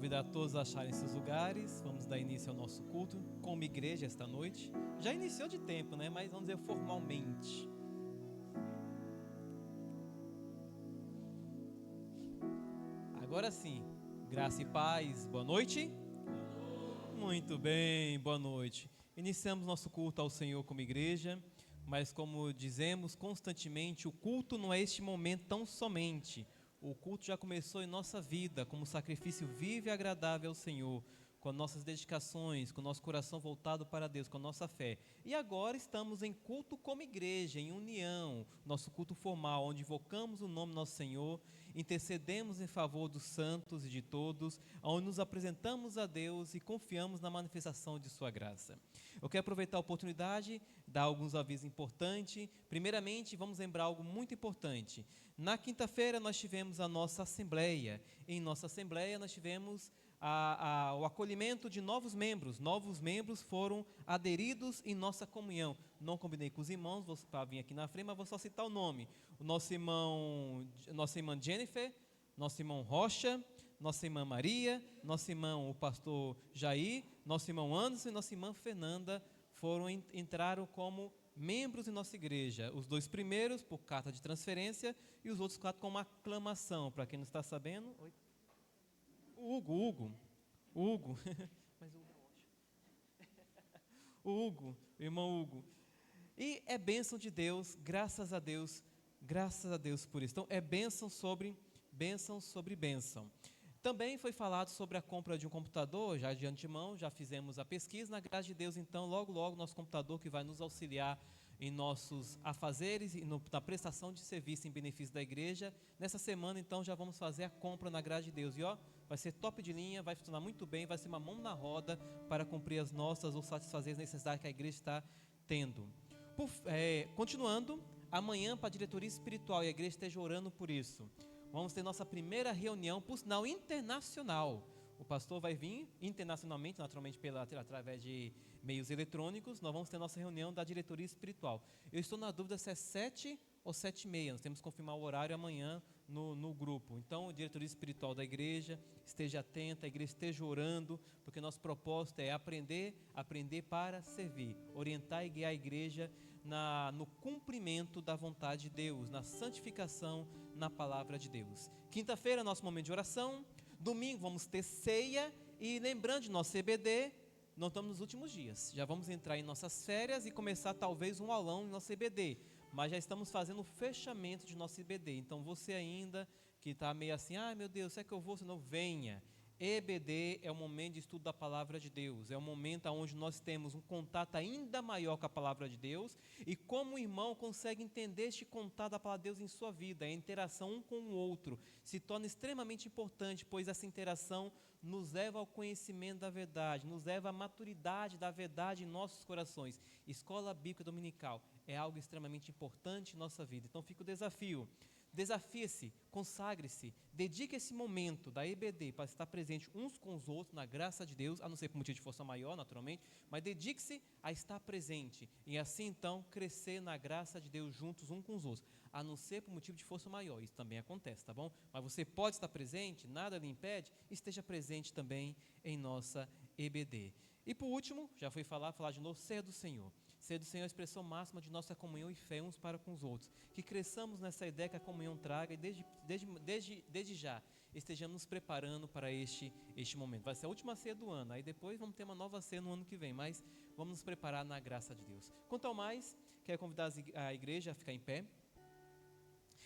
convidar todos a acharem seus lugares. Vamos dar início ao nosso culto como igreja esta noite. Já iniciou de tempo, né? Mas vamos dizer formalmente. Agora sim, graça e paz, boa noite. Muito bem, boa noite. Iniciamos nosso culto ao Senhor como igreja, mas como dizemos constantemente, o culto não é este momento tão somente. O culto já começou em nossa vida como sacrifício vivo e agradável ao Senhor, com nossas dedicações, com nosso coração voltado para Deus, com a nossa fé. E agora estamos em culto como igreja, em união, nosso culto formal, onde invocamos o nome do nosso Senhor, intercedemos em favor dos santos e de todos, onde nos apresentamos a Deus e confiamos na manifestação de sua graça. Eu quero aproveitar a oportunidade, dar alguns avisos importantes. Primeiramente, vamos lembrar algo muito importante. Na quinta-feira nós tivemos a nossa assembleia. Em nossa assembleia nós tivemos o acolhimento de novos membros. Novos membros foram aderidos em nossa comunhão. Não combinei com os irmãos para vir aqui na frente, mas vou só citar o nome. O nossa irmã Jennifer, nosso irmão Rocha, nossa irmã Maria, nosso irmão o pastor Jair, nosso irmão Anderson e nossa irmã Fernanda entraram como membros em nossa igreja. Os 2 primeiros por carta de transferência e os outros 4 com uma aclamação. Para quem não está sabendo, o Hugo, mas o Hugo, o irmão Hugo. E é bênção de Deus, graças a Deus por isso. Então é bênção sobre bênção. Também foi falado sobre a compra de um computador, já de antemão, já fizemos a pesquisa, na graça de Deus, então, logo, nosso computador que vai nos auxiliar em nossos afazeres e na prestação de serviço em benefício da igreja. Nessa semana, então, já vamos fazer a compra na graça de Deus, e vai ser top de linha, vai funcionar muito bem, vai ser uma mão na roda para cumprir as nossas ou satisfazer as necessidades que a igreja está tendo. Continuando, amanhã para a diretoria espiritual, e a igreja esteja orando por isso, vamos ter nossa primeira reunião, por sinal internacional. O pastor vai vir internacionalmente, naturalmente através de meios eletrônicos. Nós vamos ter nossa reunião da diretoria espiritual. Eu estou na dúvida se é 7 ou 7h30. Nós temos que confirmar o horário amanhã no grupo. Então, a diretoria espiritual da igreja esteja atenta, a igreja esteja orando, porque nosso propósito é aprender para servir, orientar e guiar a igreja no cumprimento da vontade de Deus, na santificação na palavra de Deus. Quinta-feira, nosso momento de oração. Domingo vamos ter ceia. E lembrando de nosso EBD, não estamos nos últimos dias, já vamos entrar em nossas férias e começar talvez um aulão em nosso EBD, mas já estamos fazendo o fechamento de nosso EBD. Então você ainda que está meio assim, meu Deus, será que eu vou? Se não, venha. EBD é o momento de estudo da palavra de Deus, é o momento onde nós temos um contato ainda maior com a palavra de Deus, e como o irmão consegue entender este contato da palavra de Deus em sua vida, a interação um com o outro se torna extremamente importante, pois essa interação nos leva ao conhecimento da verdade, nos leva à maturidade da verdade em nossos corações. Escola Bíblica Dominical é algo extremamente importante em nossa vida. Então fica o desafio. Desafie-se, consagre-se, dedique esse momento da EBD para estar presente uns com os outros na graça de Deus, a não ser por motivo de força maior, naturalmente, mas dedique-se a estar presente e assim então crescer na graça de Deus juntos uns com os outros, a não ser por motivo de força maior. Isso também acontece, tá bom? Mas você pode estar presente, nada lhe impede, esteja presente também em nossa EBD. E por último, já foi falar de novo, ser do Senhor. Ser do Senhor é a expressão máxima de nossa comunhão e fé uns para com os outros. Que cresçamos nessa ideia que a comunhão traga e desde já estejamos nos preparando para este momento. Vai ser a última ceia do ano, aí depois vamos ter uma nova ceia no ano que vem, mas vamos nos preparar na graça de Deus. Quanto ao mais, quero convidar a igreja a ficar em pé.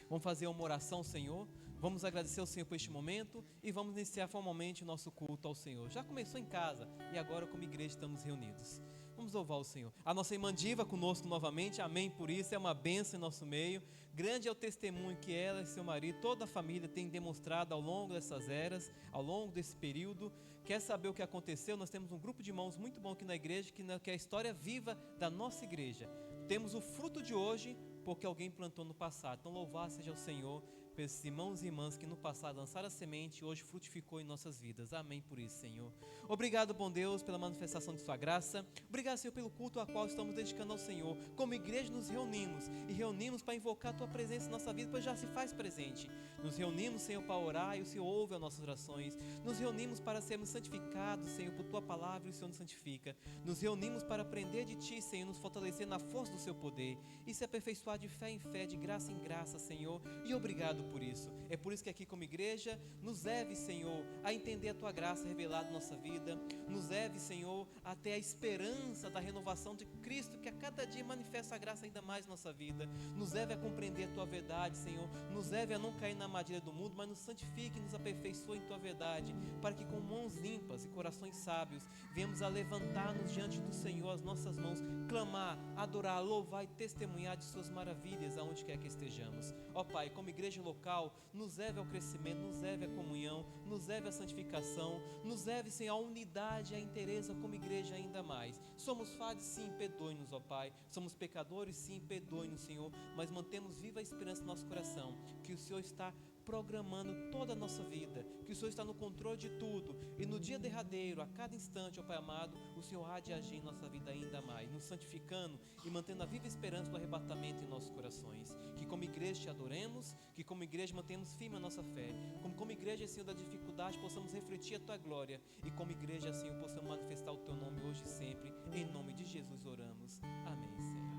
Vamos fazer uma oração ao Senhor, vamos agradecer ao Senhor por este momento e vamos iniciar formalmente o nosso culto ao Senhor. Já começou em casa e agora como igreja estamos reunidos. Vamos louvar o Senhor. A nossa irmã Diva conosco novamente, amém por isso, é uma bênção em nosso meio. Grande é o testemunho que ela e seu marido, toda a família tem demonstrado ao longo dessas eras, ao longo desse período. Quer saber o que aconteceu? Nós temos um grupo de irmãos muito bom aqui na igreja, que é a história viva da nossa igreja. Temos o fruto de hoje, porque alguém plantou no passado. Então louvado seja o Senhor por esses irmãos e irmãs que no passado lançaram a semente e hoje frutificou em nossas vidas. Amém por isso, Senhor. Obrigado, bom Deus, pela manifestação de sua graça. Obrigado, Senhor, pelo culto ao qual estamos dedicando ao Senhor. Como igreja nos reunimos para invocar a tua presença em nossa vida, pois já se faz presente. Nos reunimos, Senhor, para orar e o Senhor ouve as nossas orações. Nos reunimos para sermos santificados, Senhor, por tua palavra e o Senhor nos santifica. Nos reunimos para aprender de ti, Senhor, nos fortalecer na força do seu poder e se aperfeiçoar de fé em fé, de graça em graça, Senhor. E obrigado por isso. É por isso que aqui como igreja, nos leve, Senhor, a entender a tua graça revelada na nossa vida. Nos leve, Senhor, até a esperança da renovação de Cristo, que a cada dia manifesta a graça ainda mais na nossa vida. Nos leve a compreender a tua verdade, Senhor. Nos leve a não cair na armadilha do mundo, mas nos santifique e nos aperfeiçoe em tua verdade, para que com mãos limpas e corações sábios venhamos a levantar-nos diante do Senhor as nossas mãos, clamar, adorar, louvar e testemunhar de suas maravilhas aonde quer que estejamos. Ó Pai, como igreja local, nos leve ao crescimento, nos leve à comunhão, nos leve à santificação, nos leve, Senhor, à unidade, à inteireza como igreja ainda mais. Somos falhos, sim, perdoe-nos, ó Pai. Somos pecadores, sim, perdoe-nos, Senhor, mas mantemos viva a esperança no nosso coração, que o Senhor está programando toda a nossa vida, que o Senhor está no controle de tudo, e no dia derradeiro, a cada instante, ó Pai amado, o Senhor há de agir em nossa vida ainda mais, nos santificando e mantendo a viva esperança do arrebatamento em nossos corações. Que como igreja te adoremos, que como igreja mantemos firme a nossa fé, como igreja, Senhor, da dificuldade, possamos refletir a tua glória, e como igreja, Senhor, possamos manifestar o teu nome hoje e sempre. Em nome de Jesus oramos. Amém, Senhor.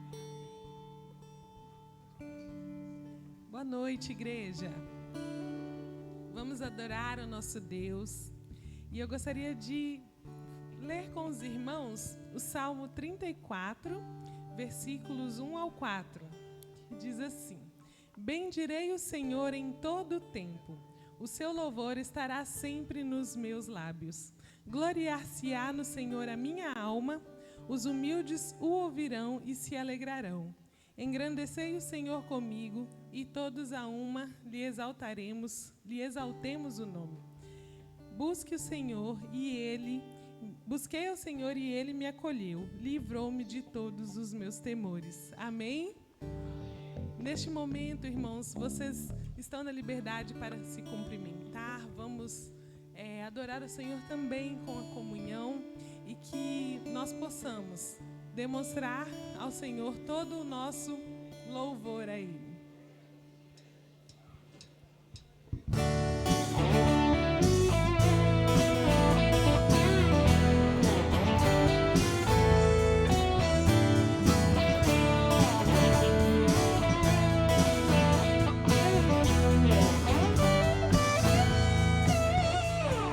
Boa noite, igreja. Vamos adorar o nosso Deus. E eu gostaria de ler com os irmãos o Salmo 34, versículos 1 ao 4, que diz assim: Bendirei o Senhor em todo o tempo, o seu louvor estará sempre nos meus lábios. Gloriar-se-á no Senhor a minha alma, os humildes o ouvirão e se alegrarão. Engrandecei o Senhor comigo, e todos a uma lhe exaltemos o nome. Busquei ao Senhor e Ele me acolheu, livrou-me de todos os meus temores. Amém? Neste momento, irmãos, vocês estão na liberdade para se cumprimentar. Vamos adorar o Senhor também com a comunhão, e que nós possamos demonstrar ao Senhor todo o nosso louvor a Ele.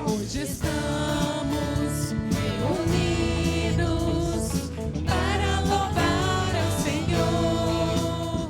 Hoje estamos reunidos para louvar ao Senhor.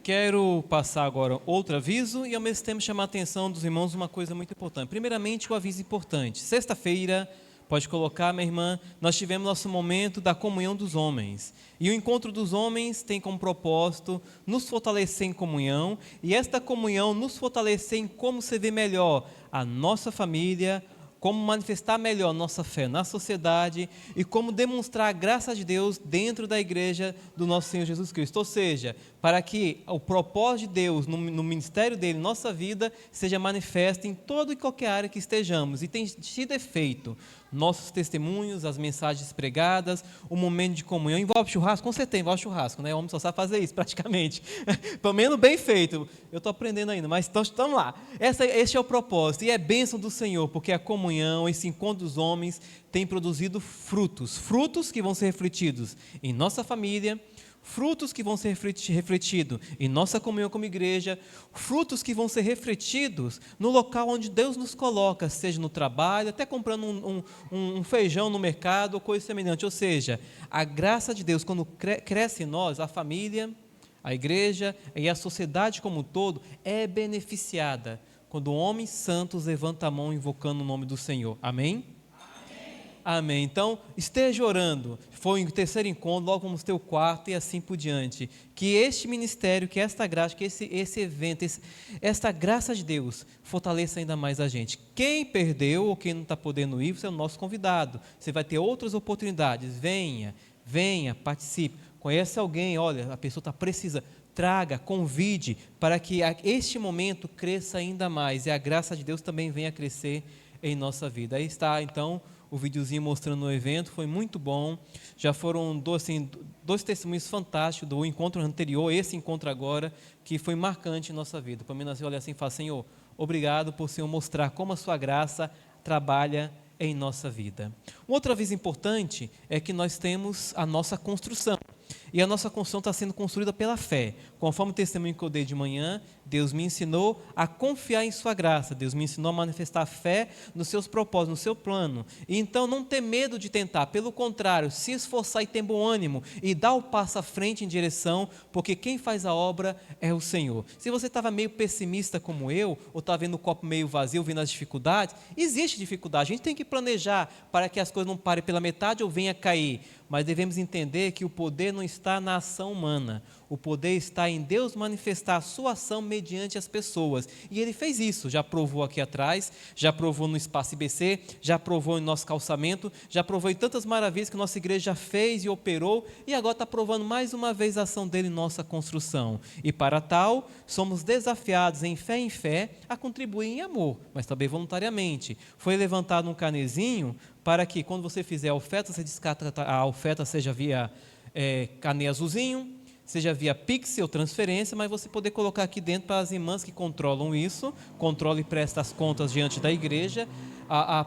Quero passar agora outro aviso e ao mesmo tempo chamar a atenção dos irmãos uma coisa muito importante. Primeiramente, o aviso importante. Sexta-feira, Pode colocar, minha irmã, nós tivemos nosso momento da comunhão dos homens. E o encontro dos homens tem como propósito nos fortalecer em comunhão, e esta comunhão nos fortalecer em como servir melhor a nossa família, como manifestar melhor nossa fé na sociedade e como demonstrar a graça de Deus dentro da igreja do nosso Senhor Jesus Cristo. Ou seja, para que o propósito de Deus no ministério dele, nossa vida, seja manifesto em toda e qualquer área que estejamos. E tem sido efeito. Nossos testemunhos, as mensagens pregadas, o momento de comunhão. Envolve churrasco? Com certeza envolve churrasco, né? O homem só sabe fazer isso, praticamente. Pelo menos bem feito. Eu estou aprendendo ainda, mas estamos lá. Este é o propósito. E é bênção do Senhor, porque a comunhão, esse encontro dos homens, tem produzido frutos. Frutos que vão ser refletidos em nossa família, frutos que vão ser refletidos em nossa comunhão como igreja, frutos que vão ser refletidos no local onde Deus nos coloca, seja no trabalho, até comprando um feijão no mercado ou coisa semelhante. Ou seja, a graça de Deus, quando cresce em nós, a família, a igreja e a sociedade como um todo, é beneficiada quando homens santos levantam a mão invocando o nome do Senhor. Amém? Amém. Então, esteja orando. Foi o terceiro encontro, logo vamos ter o quarto e assim por diante. Que este ministério, que esta graça, que esse evento, esta graça de Deus fortaleça ainda mais a gente. Quem perdeu ou quem não está podendo ir, você é o nosso convidado. Você vai ter outras oportunidades. Venha, participe. Conhece alguém, olha, a pessoa está precisando. Traga, convide, para que este momento cresça ainda mais e a graça de Deus também venha a crescer em nossa vida. Aí está, então, o videozinho mostrando o evento, foi muito bom. Já foram dois testemunhos fantásticos do encontro anterior, esse encontro agora, que foi marcante em nossa vida. Para mim, nós olhamos assim e falamos, Senhor, obrigado por o Senhor mostrar como a sua graça trabalha em nossa vida. Uma outra vez importante é que nós temos a nossa construção. E a nossa construção está sendo construída pela fé. Conforme o testemunho que eu dei de manhã, Deus me ensinou a confiar em sua graça. Deus me ensinou a manifestar fé nos seus propósitos, no seu plano. E então não ter medo de tentar. Pelo contrário, se esforçar e ter bom ânimo e dar o passo à frente em direção, porque quem faz a obra é o Senhor. Se você estava meio pessimista como eu, ou está vendo o copo meio vazio, vendo as dificuldades, existe dificuldade. A gente tem que planejar para que as coisas não parem pela metade ou venham a cair. Mas devemos entender que o poder não está na ação humana. O poder está em Deus manifestar a sua ação mediante as pessoas. E Ele fez isso, já provou aqui atrás, já provou no Espaço IBC, já provou em nosso calçamento, já provou em tantas maravilhas que nossa igreja já fez e operou, e agora está provando mais uma vez a ação dele em nossa construção. E para tal, somos desafiados em fé a contribuir em amor, mas também voluntariamente. Foi levantado um canezinho para que quando você fizer a oferta, você descarta a oferta, seja via canê azulzinho, seja via Pix ou transferência, mas você poder colocar aqui dentro para as irmãs que controlam isso, controlam e prestam as contas diante da igreja,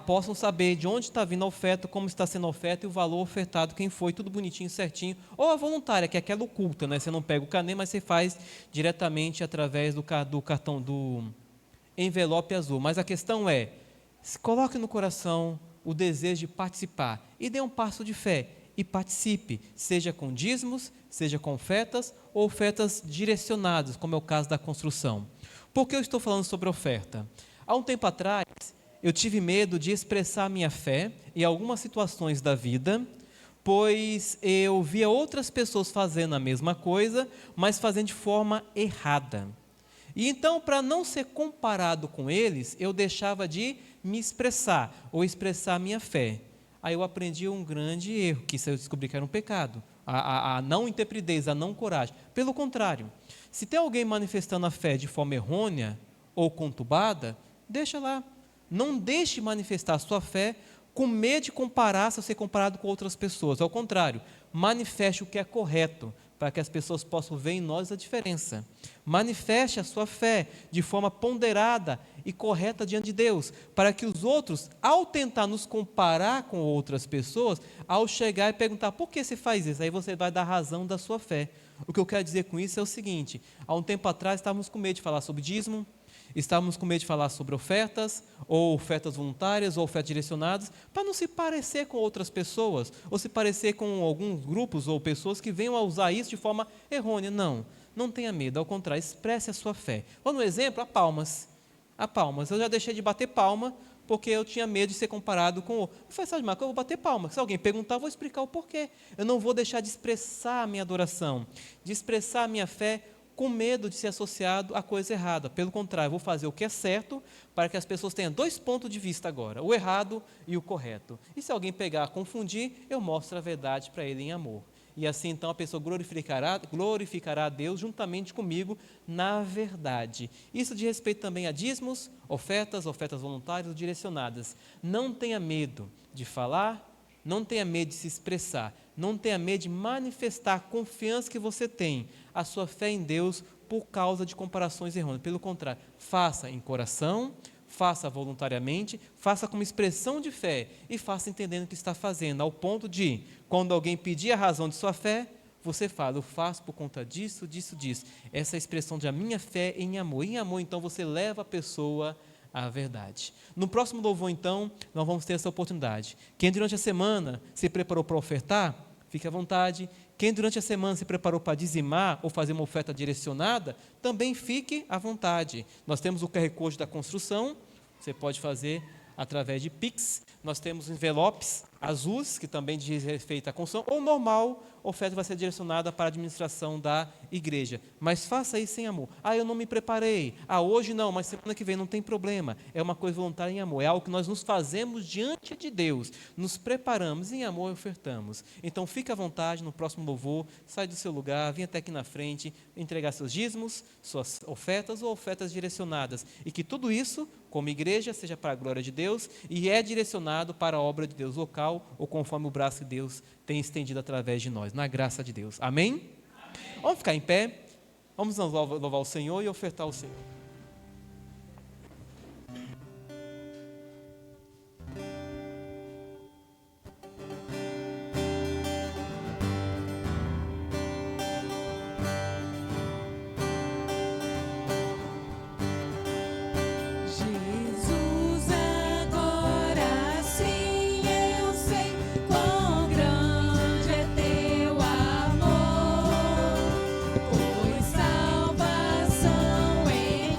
possam saber de onde está vindo a oferta, como está sendo a oferta e o valor ofertado, quem foi, tudo bonitinho, certinho. Ou a voluntária, que é aquela oculta, né? Você não pega o canê, mas você faz diretamente através do cartão, do envelope azul. Mas a questão é, coloque no coração o desejo de participar e dê um passo de fé e participe, seja com dízimos, seja com ofertas ou ofertas direcionadas, como é o caso da construção. Por que eu estou falando sobre oferta? Há um tempo atrás, eu tive medo de expressar a minha fé em algumas situações da vida, pois eu via outras pessoas fazendo a mesma coisa, mas fazendo de forma errada. E então, para não ser comparado com eles, eu deixava de me expressar, ou expressar a minha fé. Aí eu aprendi um grande erro, que isso eu descobri que era um pecado, a não intrepidez, a não coragem. Pelo contrário, se tem alguém manifestando a fé de forma errônea ou conturbada, deixa lá. Não deixe manifestar a sua fé com medo de comparar-se ou ser comparado com outras pessoas. Ao contrário, manifeste o que é correto, para que as pessoas possam ver em nós a diferença. Manifeste a sua fé de forma ponderada e correta diante de Deus, para que os outros, ao tentar nos comparar com outras pessoas, ao chegar e perguntar, por que você faz isso? Aí você vai dar razão da sua fé. O que eu quero dizer com isso é o seguinte, há um tempo atrás estávamos com medo de falar sobre dízimo, estávamos com medo de falar sobre ofertas, ou ofertas voluntárias, ou ofertas direcionadas, para não se parecer com outras pessoas, ou se parecer com alguns grupos ou pessoas que venham a usar isso de forma errônea. Não tenha medo, ao contrário, expresse a sua fé. Ou no exemplo, a palmas. a palmas. Eu já deixei de bater palma porque eu tinha medo de ser comparado com o outro. Eu falei, sabe, Marco, eu vou bater palma. Se alguém perguntar, eu vou explicar o porquê. Eu não vou deixar de expressar a minha adoração, de expressar a minha fé com medo de ser associado à coisa errada. Pelo contrário, eu vou fazer o que é certo para que as pessoas tenham 2 pontos de vista agora, o errado e o correto. E se alguém pegar, confundir, eu mostro a verdade para ele em amor. E assim, então, a pessoa glorificará a Deus juntamente comigo na verdade. Isso diz respeito também a dízimos, ofertas voluntárias direcionadas. Não tenha medo de falar, não tenha medo de se expressar, não tenha medo de manifestar a confiança que você tem, a sua fé em Deus por causa de comparações errôneas. Pelo contrário, faça em coração, faça voluntariamente, faça como expressão de fé e faça entendendo o que está fazendo, ao ponto de, quando alguém pedir a razão de sua fé, você fala, eu faço por conta disso, disso, disso. Essa é a expressão de a minha fé em amor. Em amor, então, você leva a pessoa à verdade. No próximo louvor, então, nós vamos ter essa oportunidade. Quem durante a semana se preparou para ofertar, fique à vontade. Quem durante a semana se preparou para dizimar ou fazer uma oferta direcionada, também fique à vontade. Nós temos o QR Code da construção, você pode fazer através de Pix. Nós temos envelopes azuis, que também diz respeito à construção, ou normal, a oferta vai ser direcionada para a administração da igreja. Mas faça isso em amor. Eu não me preparei. Hoje não, mas semana que vem não tem problema. É uma coisa voluntária em amor. É algo que nós nos fazemos diante de Deus. Nos preparamos em amor e ofertamos. Então, fique à vontade no próximo louvor, sai do seu lugar, venha até aqui na frente, entregar seus dízimos, suas ofertas ou ofertas direcionadas. E que tudo isso, como igreja, seja para a glória de Deus e é direcionado para a obra de Deus local ou conforme o braço de Deus tem estendido através de nós, na graça de Deus. Amém? Amém. Vamos ficar em pé, vamos louvar o Senhor e ofertar ao Senhor. Jesus, agora sim eu sei quão grande é teu amor, pois salvação em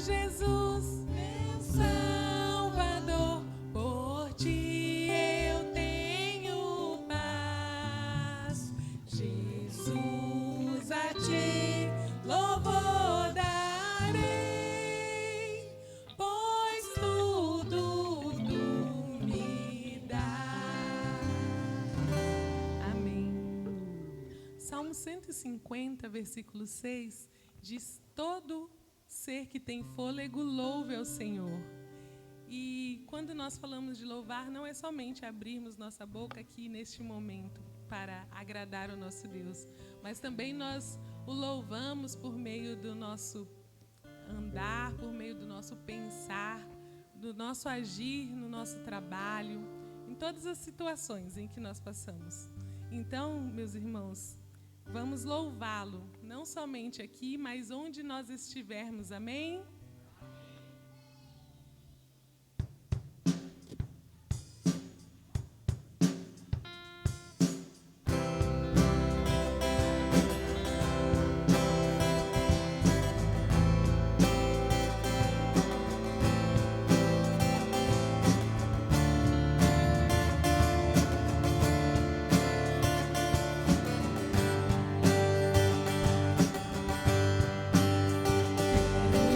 Jesus, meu Salvador, por ti eu tenho paz. Jesus, a ti louvor darei, pois tudo tu me dás. amém. Salmo 150, versículo 6, diz: todo ser que tem fôlego, louve ao Senhor. E quando nós falamos de louvar, não é somente abrirmos nossa boca aqui neste momento para agradar o nosso Deus, mas também nós o louvamos por meio do nosso andar, por meio do nosso pensar, do nosso agir no nosso trabalho, em todas as situações em que nós passamos. Então, meus irmãos, vamos louvá-lo, não somente aqui, mas onde nós estivermos, amém?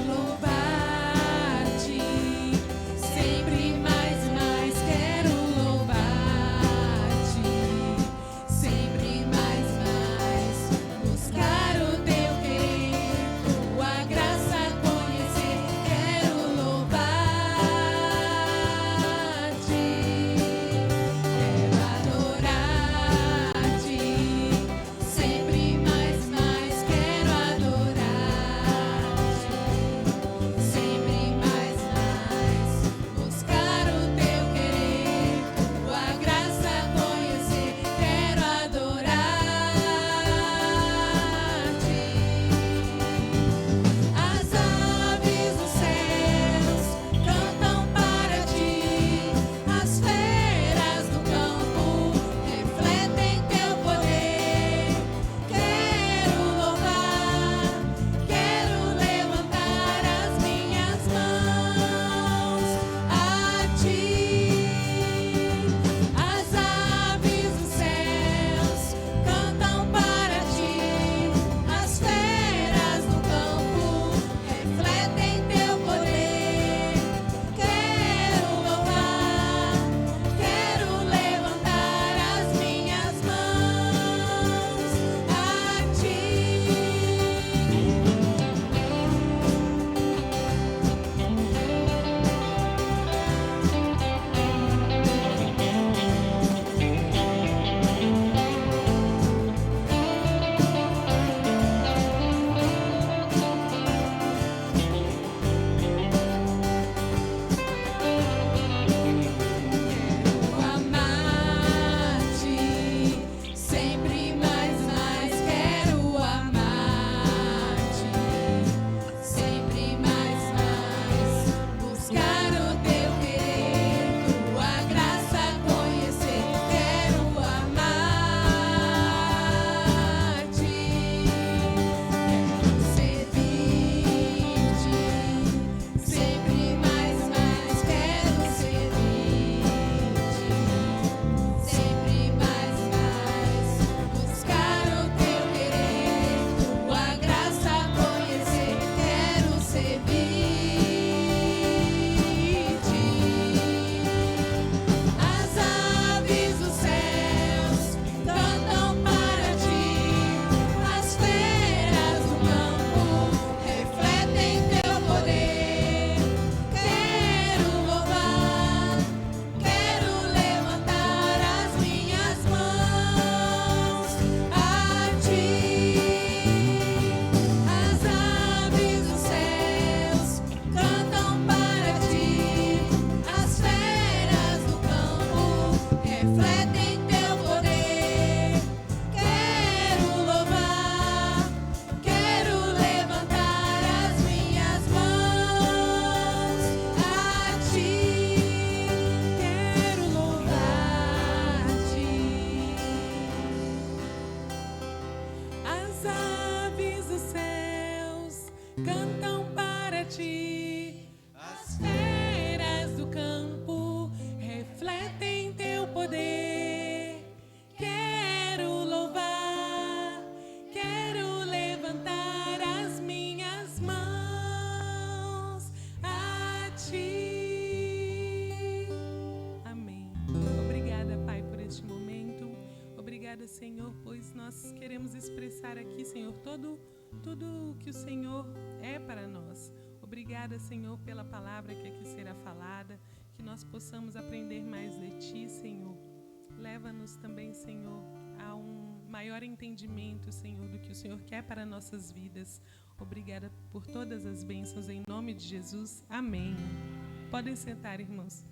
Louvar nós queremos expressar aqui, Senhor, tudo que o Senhor é para nós. Obrigada, Senhor, pela palavra que aqui será falada, que nós possamos aprender mais de Ti, Senhor. Leva-nos também, Senhor, a um maior entendimento, Senhor, do que o Senhor quer para nossas vidas. Obrigada por todas as bênçãos, em nome de Jesus. Amém. Podem sentar, irmãos.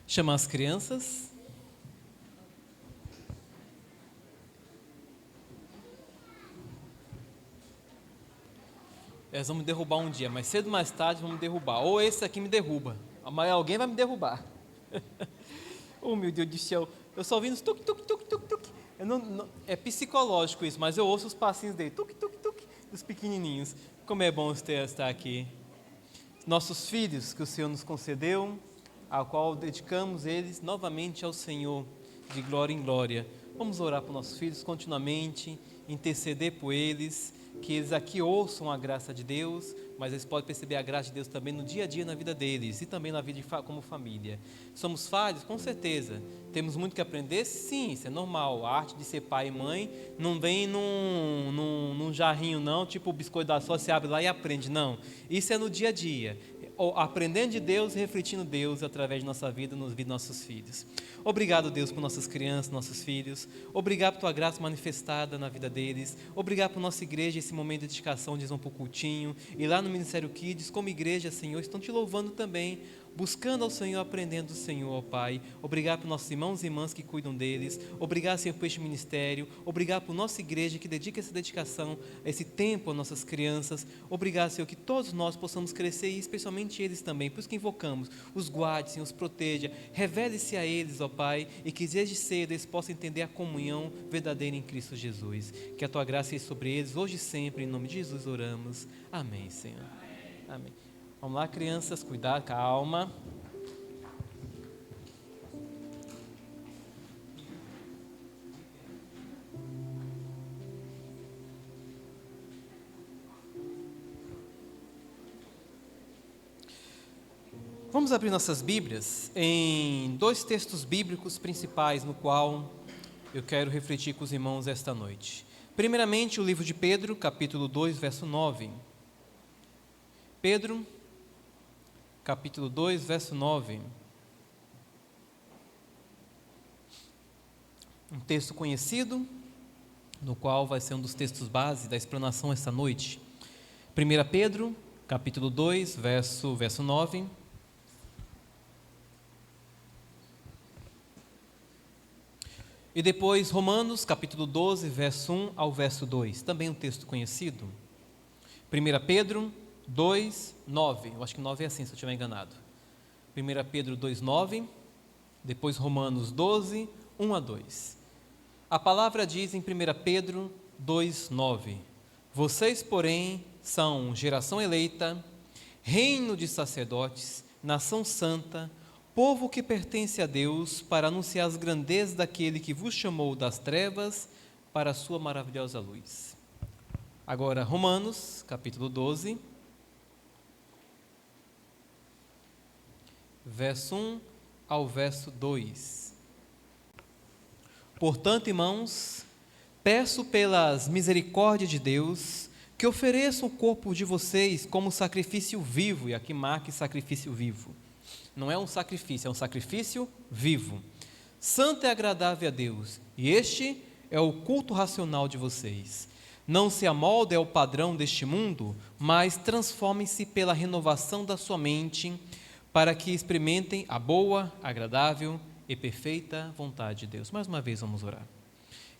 Chamar as crianças. Elas vão me derrubar um dia, mais cedo ou mais tarde vão me derrubar. Ou esse aqui me derruba. Amanhã alguém vai me derrubar. Oh, meu Deus do céu. Eu só ouvindo os tuk, tuk, tuk, tuk, tuk. É psicológico isso, mas eu ouço os passinhos dele. Tuk, tuk, tuk, dos pequenininhos. Como é bom estar aqui. Nossos filhos que o Senhor nos concedeu, ao qual dedicamos eles novamente ao Senhor, de glória em glória. Vamos orar por nossos filhos continuamente, interceder por eles, que eles aqui ouçam a graça de Deus, mas eles podem perceber a graça de Deus também no dia a dia na vida deles e também na vida como família. Somos falhos? Com certeza. Temos muito que aprender? Sim, isso é normal. A arte de ser pai e mãe não vem num jarrinho não, tipo o biscoito da só, você abre lá e aprende. Não, isso é no dia a dia. Aprendendo de Deus e refletindo Deus através de nossa vida, nos vida dos nossos filhos. Obrigado, Deus, por nossas crianças, nossos filhos. Obrigado por tua graça manifestada na vida deles. Obrigado por nossa igreja, esse momento de dedicação, onde eles vão para o cultinho. E lá no Ministério Kids, como igreja, Senhor, estão te louvando também, buscando ao Senhor, aprendendo do Senhor, ó Pai. Obrigado por nossos irmãos e irmãs que cuidam deles. Obrigado, Senhor, por este ministério. Obrigado por nossa igreja que dedica essa dedicação, esse tempo às nossas crianças. Obrigado, Senhor, que todos nós possamos crescer e especialmente eles também. Por isso que invocamos, os guarde, Senhor, os proteja. Revele-se a eles, ó Pai, e que desde cedo eles possam entender a comunhão verdadeira em Cristo Jesus. Que a tua graça seja sobre eles, hoje e sempre, em nome de Jesus oramos. Amém, Senhor. Amém. Vamos lá, crianças, cuidado, calma. Vamos abrir nossas Bíblias em dois textos bíblicos principais no qual eu quero refletir com os irmãos esta noite. Primeiramente, o livro de Pedro, capítulo 2, verso 9. Pedro, capítulo 2, verso 9. Um texto conhecido, no qual vai ser um dos textos base da explanação esta noite. 1 Pedro, capítulo 2, verso 9. E depois Romanos, capítulo 12, verso 1 ao verso 2. Também um texto conhecido. 1 Pedro 2, 9. Eu acho que 9 é assim, se eu estiver enganado. 1 Pedro 2, 9. Depois Romanos 12, 1 a 2. A palavra diz em 1 Pedro 2, 9. Vocês, porém, são geração eleita, reino de sacerdotes, nação santa, povo que pertence a Deus, para anunciar as grandezas daquele que vos chamou das trevas para a sua maravilhosa luz. Agora, Romanos, capítulo 12, verso 1 ao verso 2. Portanto, irmãos, peço pelas misericórdias de Deus que ofereçam o corpo de vocês como sacrifício vivo, e aqui marque sacrifício vivo. Não é um sacrifício, é um sacrifício vivo. Santo e agradável a Deus, e este é o culto racional de vocês. Não se amoldem ao padrão deste mundo, mas transformem-se pela renovação da sua mente, para que experimentem a boa, agradável e perfeita vontade de Deus. Mais uma vez vamos orar.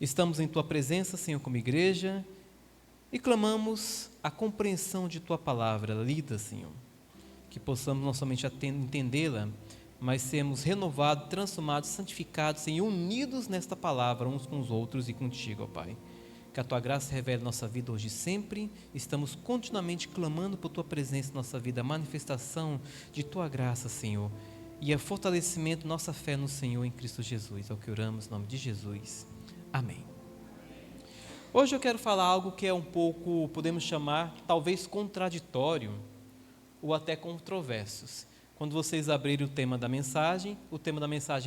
Estamos em Tua presença, Senhor, como igreja, e clamamos a compreensão de Tua palavra lida, Senhor. Que possamos não somente entendê-la, mas sermos renovados, transformados, santificados, Senhor, unidos nesta palavra uns com os outros e contigo, ó Pai. Que a Tua graça revele nossa vida hoje e sempre. Estamos continuamente clamando por Tua presença em nossa vida, a manifestação de Tua graça, Senhor. E o fortalecimento da nossa fé no Senhor em Cristo Jesus. É o que oramos em nome de Jesus. Amém. Hoje eu quero falar algo que é um pouco, podemos chamar, talvez contraditório ou até controversos. Quando vocês abrirem o tema da mensagem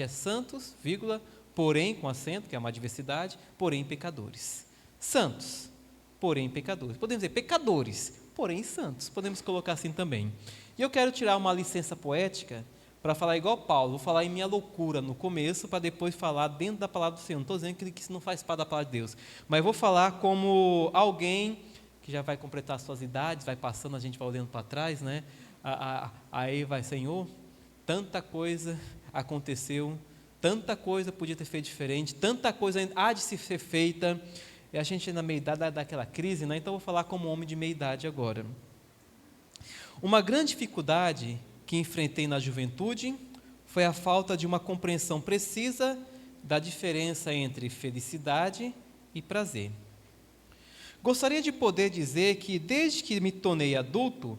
é santos, vírgula, porém, com acento, que é uma diversidade, porém pecadores. Santos, porém pecadores. Podemos dizer pecadores, porém santos. Podemos colocar assim também. E eu quero tirar uma licença poética para falar igual Paulo. Vou falar em minha loucura no começo, para depois falar dentro da palavra do Senhor. Não estou dizendo que isso não faz parte da palavra de Deus, mas vou falar como alguém que já vai completar as suas idades, vai passando, a gente vai olhando para trás, né? Aí vai, Senhor, tanta coisa aconteceu, tanta coisa podia ter feito diferente, tanta coisa há de se ser feita, e a gente na meia-idade daquela crise, né? Então eu vou falar como homem de meia-idade agora. Uma grande dificuldade que enfrentei na juventude foi a falta de uma compreensão precisa da diferença entre felicidade e prazer. Gostaria de poder dizer que desde que me tornei adulto,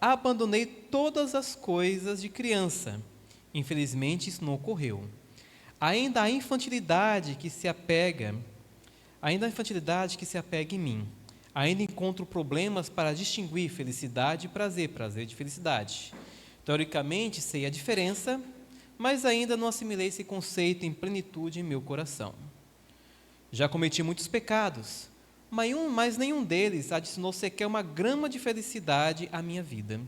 abandonei todas as coisas de criança. Infelizmente, isso não ocorreu. Ainda a infantilidade que se apega em mim. Ainda encontro problemas para distinguir felicidade e prazer, prazer de felicidade. Teoricamente, sei a diferença, mas ainda não assimilei esse conceito em plenitude em meu coração. Já cometi muitos pecados, mas nenhum deles adicionou sequer uma grama de felicidade à minha vida.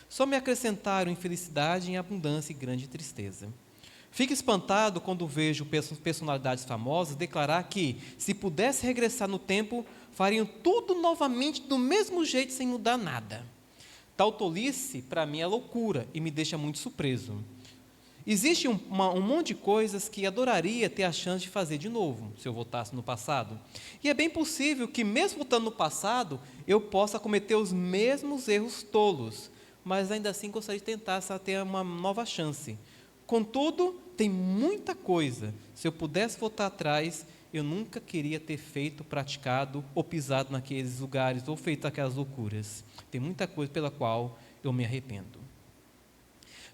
Só me acrescentaram infelicidade em abundância e grande tristeza. Fico espantado quando vejo personalidades famosas declarar que, se pudesse regressar no tempo, fariam tudo novamente do mesmo jeito, sem mudar nada. Tal tolice, para mim, é loucura e me deixa muito surpreso. Existe um monte de coisas que adoraria ter a chance de fazer de novo, se eu voltasse no passado. E é bem possível que, mesmo voltando no passado, eu possa cometer os mesmos erros tolos, mas ainda assim gostaria de tentar ter uma nova chance. Contudo, tem muita coisa. Se eu pudesse voltar atrás, eu nunca queria ter feito, praticado ou pisado naqueles lugares ou feito aquelas loucuras. Tem muita coisa pela qual eu me arrependo.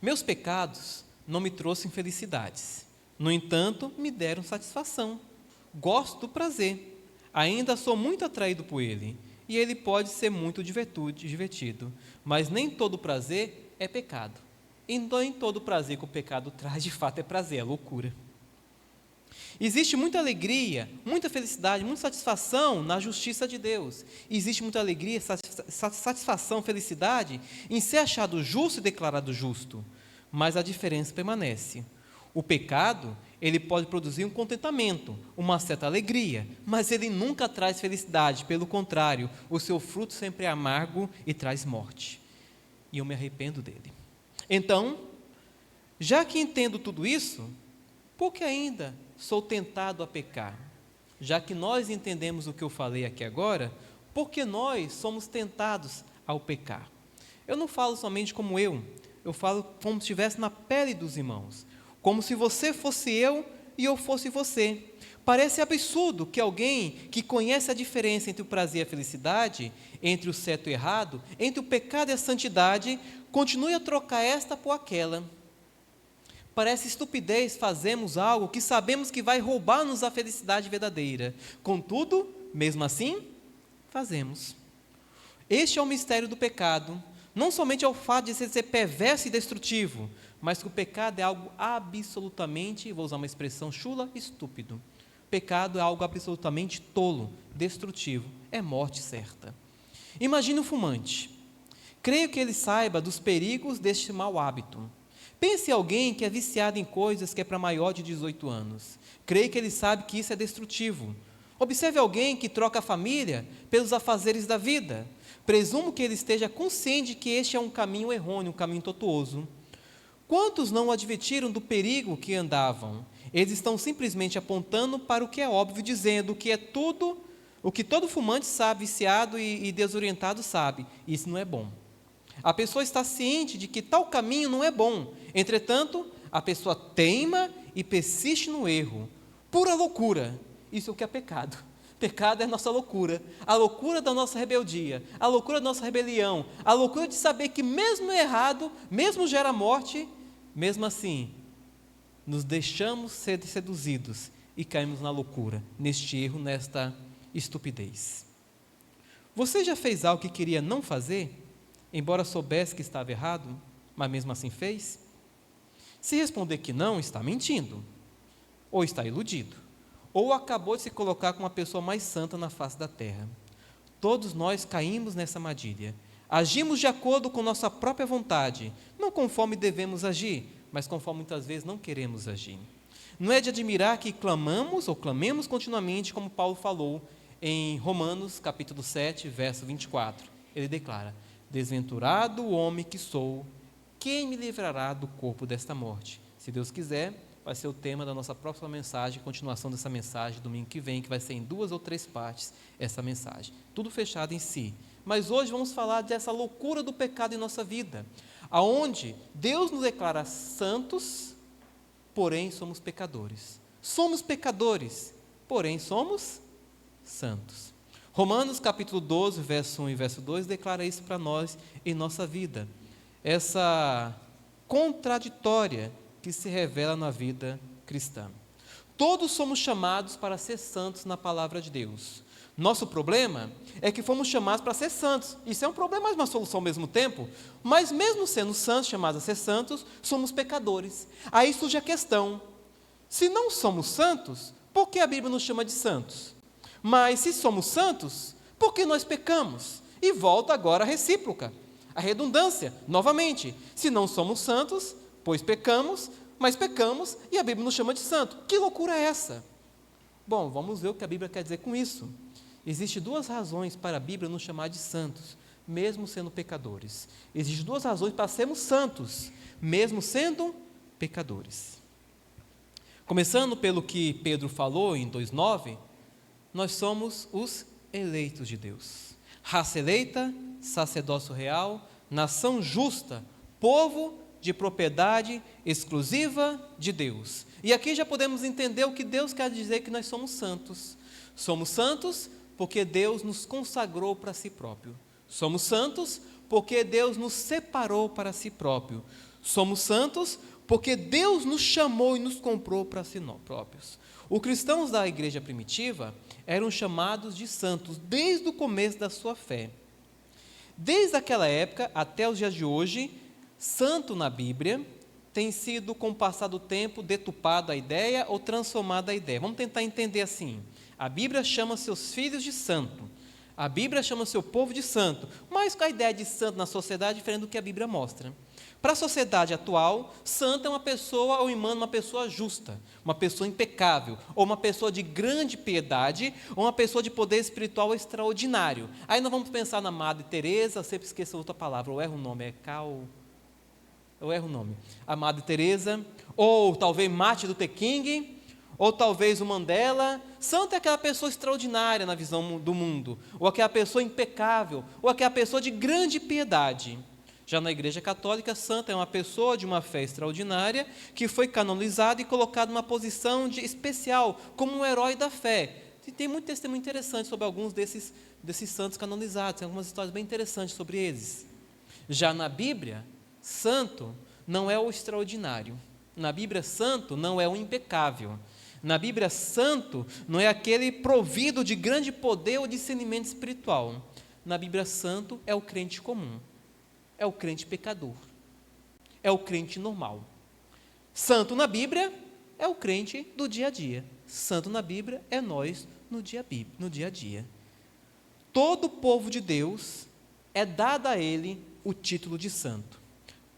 Meus pecados não me trouxeram felicidades. No entanto, me deram satisfação. Gosto do prazer. Ainda sou muito atraído por ele. E ele pode ser muito divertido. Mas nem todo prazer é pecado. E nem todo prazer que o pecado traz, de fato, é prazer, é loucura. Existe muita alegria, muita felicidade, muita satisfação na justiça de Deus. Existe muita alegria, satisfação, felicidade em ser achado justo e declarado justo. Mas a diferença permanece. O pecado, ele pode produzir um contentamento, uma certa alegria, mas ele nunca traz felicidade. Pelo contrário, o seu fruto sempre é amargo e traz morte. E eu me arrependo dele. Então, já que entendo tudo isso, por que ainda sou tentado a pecar? Já que nós entendemos o que eu falei aqui agora, por que nós somos tentados ao pecar? Eu não falo somente como eu falo como se estivesse na pele dos irmãos, como se você fosse eu e eu fosse você. Parece absurdo que alguém que conhece a diferença entre o prazer e a felicidade, entre o certo e o errado, entre o pecado e a santidade, continue a trocar esta por aquela. Parece estupidez fazermos algo que sabemos que vai roubar-nos a felicidade verdadeira. Contudo, mesmo assim, fazemos. Este é o mistério do pecado. Não somente é o fato de ser perverso e destrutivo, mas que o pecado é algo absolutamente, vou usar uma expressão chula, estúpido. Pecado é algo absolutamente tolo, destrutivo, é morte certa. Imagine um fumante. Creio que ele saiba dos perigos deste mau hábito. Pense em alguém que é viciado em coisas que é para maior de 18 anos. Creio que ele sabe que isso é destrutivo. Observe alguém que troca a família pelos afazeres da vida. Presumo que ele esteja consciente de que este é um caminho errôneo, um caminho tortuoso. Quantos não o advertiram do perigo que andavam? Eles estão simplesmente apontando para o que é óbvio, dizendo que é tudo, o que todo fumante sabe, viciado e desorientado sabe. Isso não é bom. A pessoa está ciente de que tal caminho não é bom. Entretanto, a pessoa teima e persiste no erro. Pura loucura. Isso é o que é pecado. Pecado é a nossa loucura, a loucura da nossa rebeldia, a loucura da nossa rebelião, a loucura de saber que mesmo errado, mesmo gera morte, mesmo assim, nos deixamos ser seduzidos e caímos na loucura, neste erro, nesta estupidez. Você já fez algo que queria não fazer, embora soubesse que estava errado, mas mesmo assim fez? Se responder que não, está mentindo, ou está iludido, ou acabou de se colocar como uma pessoa mais santa na face da terra. Todos nós caímos nessa armadilha. Agimos de acordo com nossa própria vontade, não conforme devemos agir, mas conforme muitas vezes não queremos agir. Não é de admirar que clamamos ou clamemos continuamente, como Paulo falou em Romanos, capítulo 7, verso 24. Ele declara: desventurado o homem que sou, quem me livrará do corpo desta morte? Se Deus quiser, vai ser o tema da nossa próxima mensagem, continuação dessa mensagem, domingo que vem, que vai ser em 2 ou 3 partes, essa mensagem. Tudo fechado em si. Mas hoje vamos falar dessa loucura do pecado em nossa vida, aonde Deus nos declara santos, porém somos pecadores. Somos pecadores, porém somos santos. Romanos capítulo 12, verso 1 e verso 2, declara isso para nós em nossa vida. Essa contraditória que se revela na vida cristã. Todos somos chamados para ser santos na palavra de Deus. Nosso problema é que fomos chamados para ser santos. Isso é um problema, mas uma solução ao mesmo tempo. Mas mesmo sendo santos, chamados a ser santos, somos pecadores. Aí surge a questão: se não somos santos, por que a Bíblia nos chama de santos? Mas se somos santos, por que nós pecamos? E volta agora a recíproca, a redundância, novamente. Se não somos santos, pois pecamos, mas pecamos e a Bíblia nos chama de santo. Que loucura é essa? Bom, vamos ver o que a Bíblia quer dizer com isso. Existem 2 razões para a Bíblia nos chamar de santos, mesmo sendo pecadores. Existem 2 razões para sermos santos, mesmo sendo pecadores. Começando pelo que Pedro falou em 2,9, nós somos os eleitos de Deus. Raça eleita, sacerdócio real, nação justa, povo de propriedade exclusiva de Deus. E aqui já podemos entender o que Deus quer dizer que nós somos santos. Somos santos porque Deus nos consagrou para si próprio. Somos santos porque Deus nos separou para si próprio. Somos santos porque Deus nos chamou e nos comprou para si próprios. Os cristãos da igreja primitiva eram chamados de santos desde o começo da sua fé. Desde aquela época até os dias de hoje, santo na Bíblia tem sido, com o passar do tempo, deturpada a ideia ou transformada a ideia. Vamos tentar entender assim. A Bíblia chama seus filhos de santo. A Bíblia chama seu povo de santo. Mas a ideia de santo na sociedade é diferente do que a Bíblia mostra. Para a sociedade atual, santo é uma pessoa ou humano, uma pessoa justa, uma pessoa impecável, ou uma pessoa de grande piedade, ou uma pessoa de poder espiritual extraordinário. Aí nós vamos pensar na Madre Teresa, eu sempre esqueço outra palavra, eu erro o nome, a Madre Teresa, ou talvez Martin Luther King, ou talvez o Mandela. Santo é aquela pessoa extraordinária na visão do mundo, ou aquela pessoa impecável, ou aquela pessoa de grande piedade. Já na Igreja Católica, santo é uma pessoa de uma fé extraordinária que foi canonizada e colocada numa posição especial, como um herói da fé. E tem muito testemunho interessante sobre alguns desses santos canonizados, tem algumas histórias bem interessantes sobre eles. Já na Bíblia, santo não é o extraordinário. Na Bíblia, santo não é o impecável. Na Bíblia, santo não é aquele provido de grande poder ou discernimento espiritual. Na Bíblia, santo é o crente comum. É o crente pecador, é o crente normal. Santo na Bíblia é o crente do dia a dia. Santo na Bíblia é nós no dia a dia. Todo o povo de Deus é dado a ele o título de santo.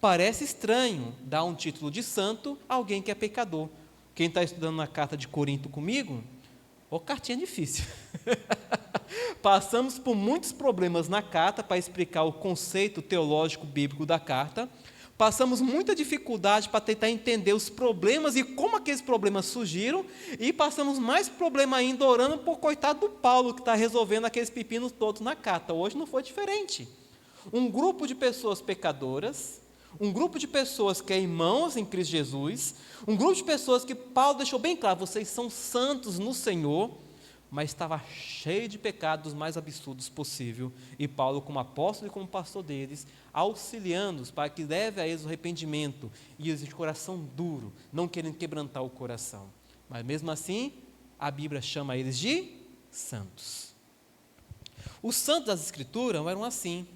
Parece estranho dar um título de santo a alguém que é pecador. Quem está estudando na carta de Corinto comigo, cartinha difícil. Passamos por muitos problemas na carta para explicar o conceito teológico bíblico da carta. Passamos muita dificuldade para tentar entender os problemas e como aqueles problemas surgiram. E passamos mais problema ainda orando por coitado do Paulo, que está resolvendo aqueles pepinos todos na carta. Hoje não foi diferente. Um grupo de pessoas pecadoras, um grupo de pessoas que é irmãos em Cristo Jesus, um grupo de pessoas que Paulo deixou bem claro, vocês são santos no Senhor. mas estava cheio de pecados mais absurdos possível, e Paulo, como apóstolo e como pastor deles, auxiliando-os para que leve a eles o arrependimento, e eles de coração duro, não querendo quebrantar o coração. Mas mesmo assim, a Bíblia chama eles de santos. Os santos das Escrituras eram assim,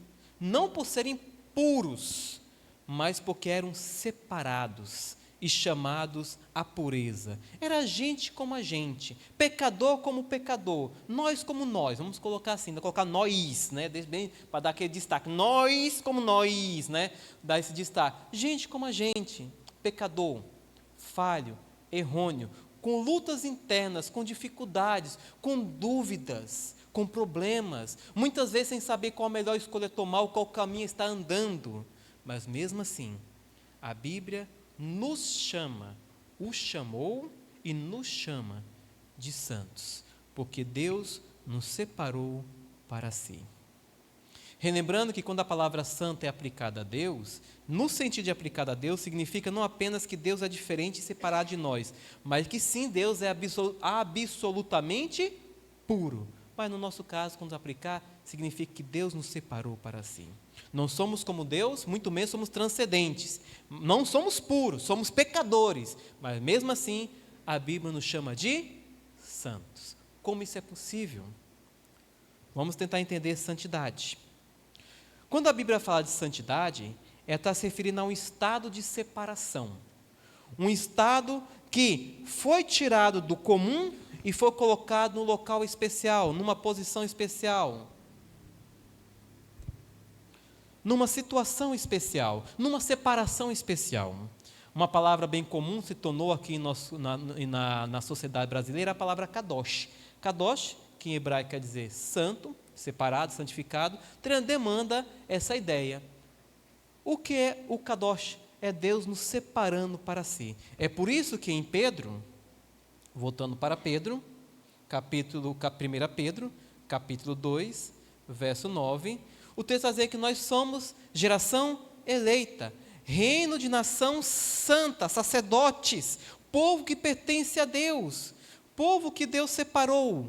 não por serem puros, mas porque eram separados e chamados à pureza. Era gente como a gente, pecador como pecador, nós como nós, vamos colocar assim, colocar nós, né, para dar aquele destaque, nós como nós, né, dar esse destaque, gente como a gente, pecador, falho, errôneo, com lutas internas, com dificuldades, com dúvidas, com problemas, muitas vezes sem saber qual a melhor escolha tomar, ou qual caminho está andando, mas mesmo assim, a Bíblia nos chama, o chamou e nos chama de santos, porque Deus nos separou para si. Relembrando que quando a palavra santo é aplicada a Deus, no sentido de aplicada a Deus, significa não apenas que Deus é diferente e separado de nós, mas que sim, Deus é absolutamente puro. Mas no nosso caso, quando aplicar, significa que Deus nos separou para si. Não somos como Deus, muito menos somos transcendentes. Não somos puros, somos pecadores. Mas mesmo assim, a Bíblia nos chama de santos. Como isso é possível? Vamos tentar entender santidade. Quando a Bíblia fala de santidade, ela está se referindo a um estado de separação. Um estado que foi tirado do comum e foi colocado num local especial, numa posição especial, numa situação especial, numa separação especial. Uma palavra bem comum se tornou aqui na sociedade brasileira a palavra kadosh. Kadosh, que em hebraico quer dizer santo, separado, santificado, demanda essa ideia. O que é o kadosh? É Deus nos separando para si. É por isso que em Pedro, voltando para Pedro, 1 Pedro, capítulo 2, verso 9, o texto vai dizer que nós somos geração eleita, reino de nação santa, sacerdotes, povo que pertence a Deus, povo que Deus separou,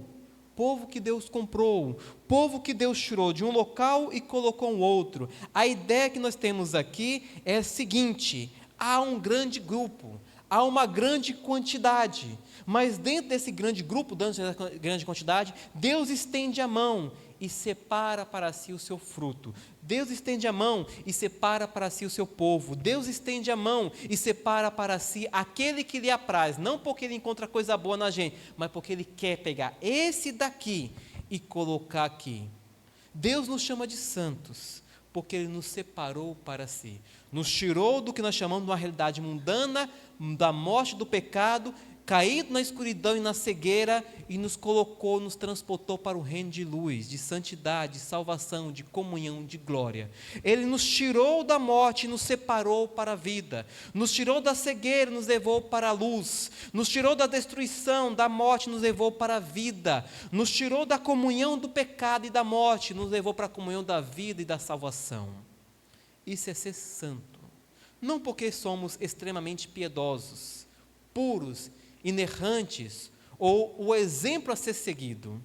povo que Deus comprou, povo que Deus tirou de um local e colocou em outro. A ideia que nós temos aqui é a seguinte: há um grande grupo, há uma grande quantidade, mas dentro desse grande grupo, dentro dessa grande quantidade, Deus estende a mão e separa para si o seu fruto. Deus estende a mão e separa para si o seu povo. Deus estende a mão e separa para si aquele que lhe apraz, não porque ele encontra coisa boa na gente, mas porque ele quer pegar esse daqui e colocar aqui. Deus nos chama de santos, porque ele nos separou para si. Nos tirou do que nós chamamos de uma realidade mundana, da morte, do pecado, caído na escuridão e na cegueira, e nos colocou, nos transportou para o reino de luz, de santidade, de salvação, de comunhão, de glória. Ele nos tirou da morte e nos separou para a vida, nos tirou da cegueira e nos levou para a luz, nos tirou da destruição, da morte e nos levou para a vida, nos tirou da comunhão do pecado e da morte, nos levou para a comunhão da vida e da salvação. Isso é ser santo, não porque somos extremamente piedosos, puros, inerrantes, ou o exemplo a ser seguido,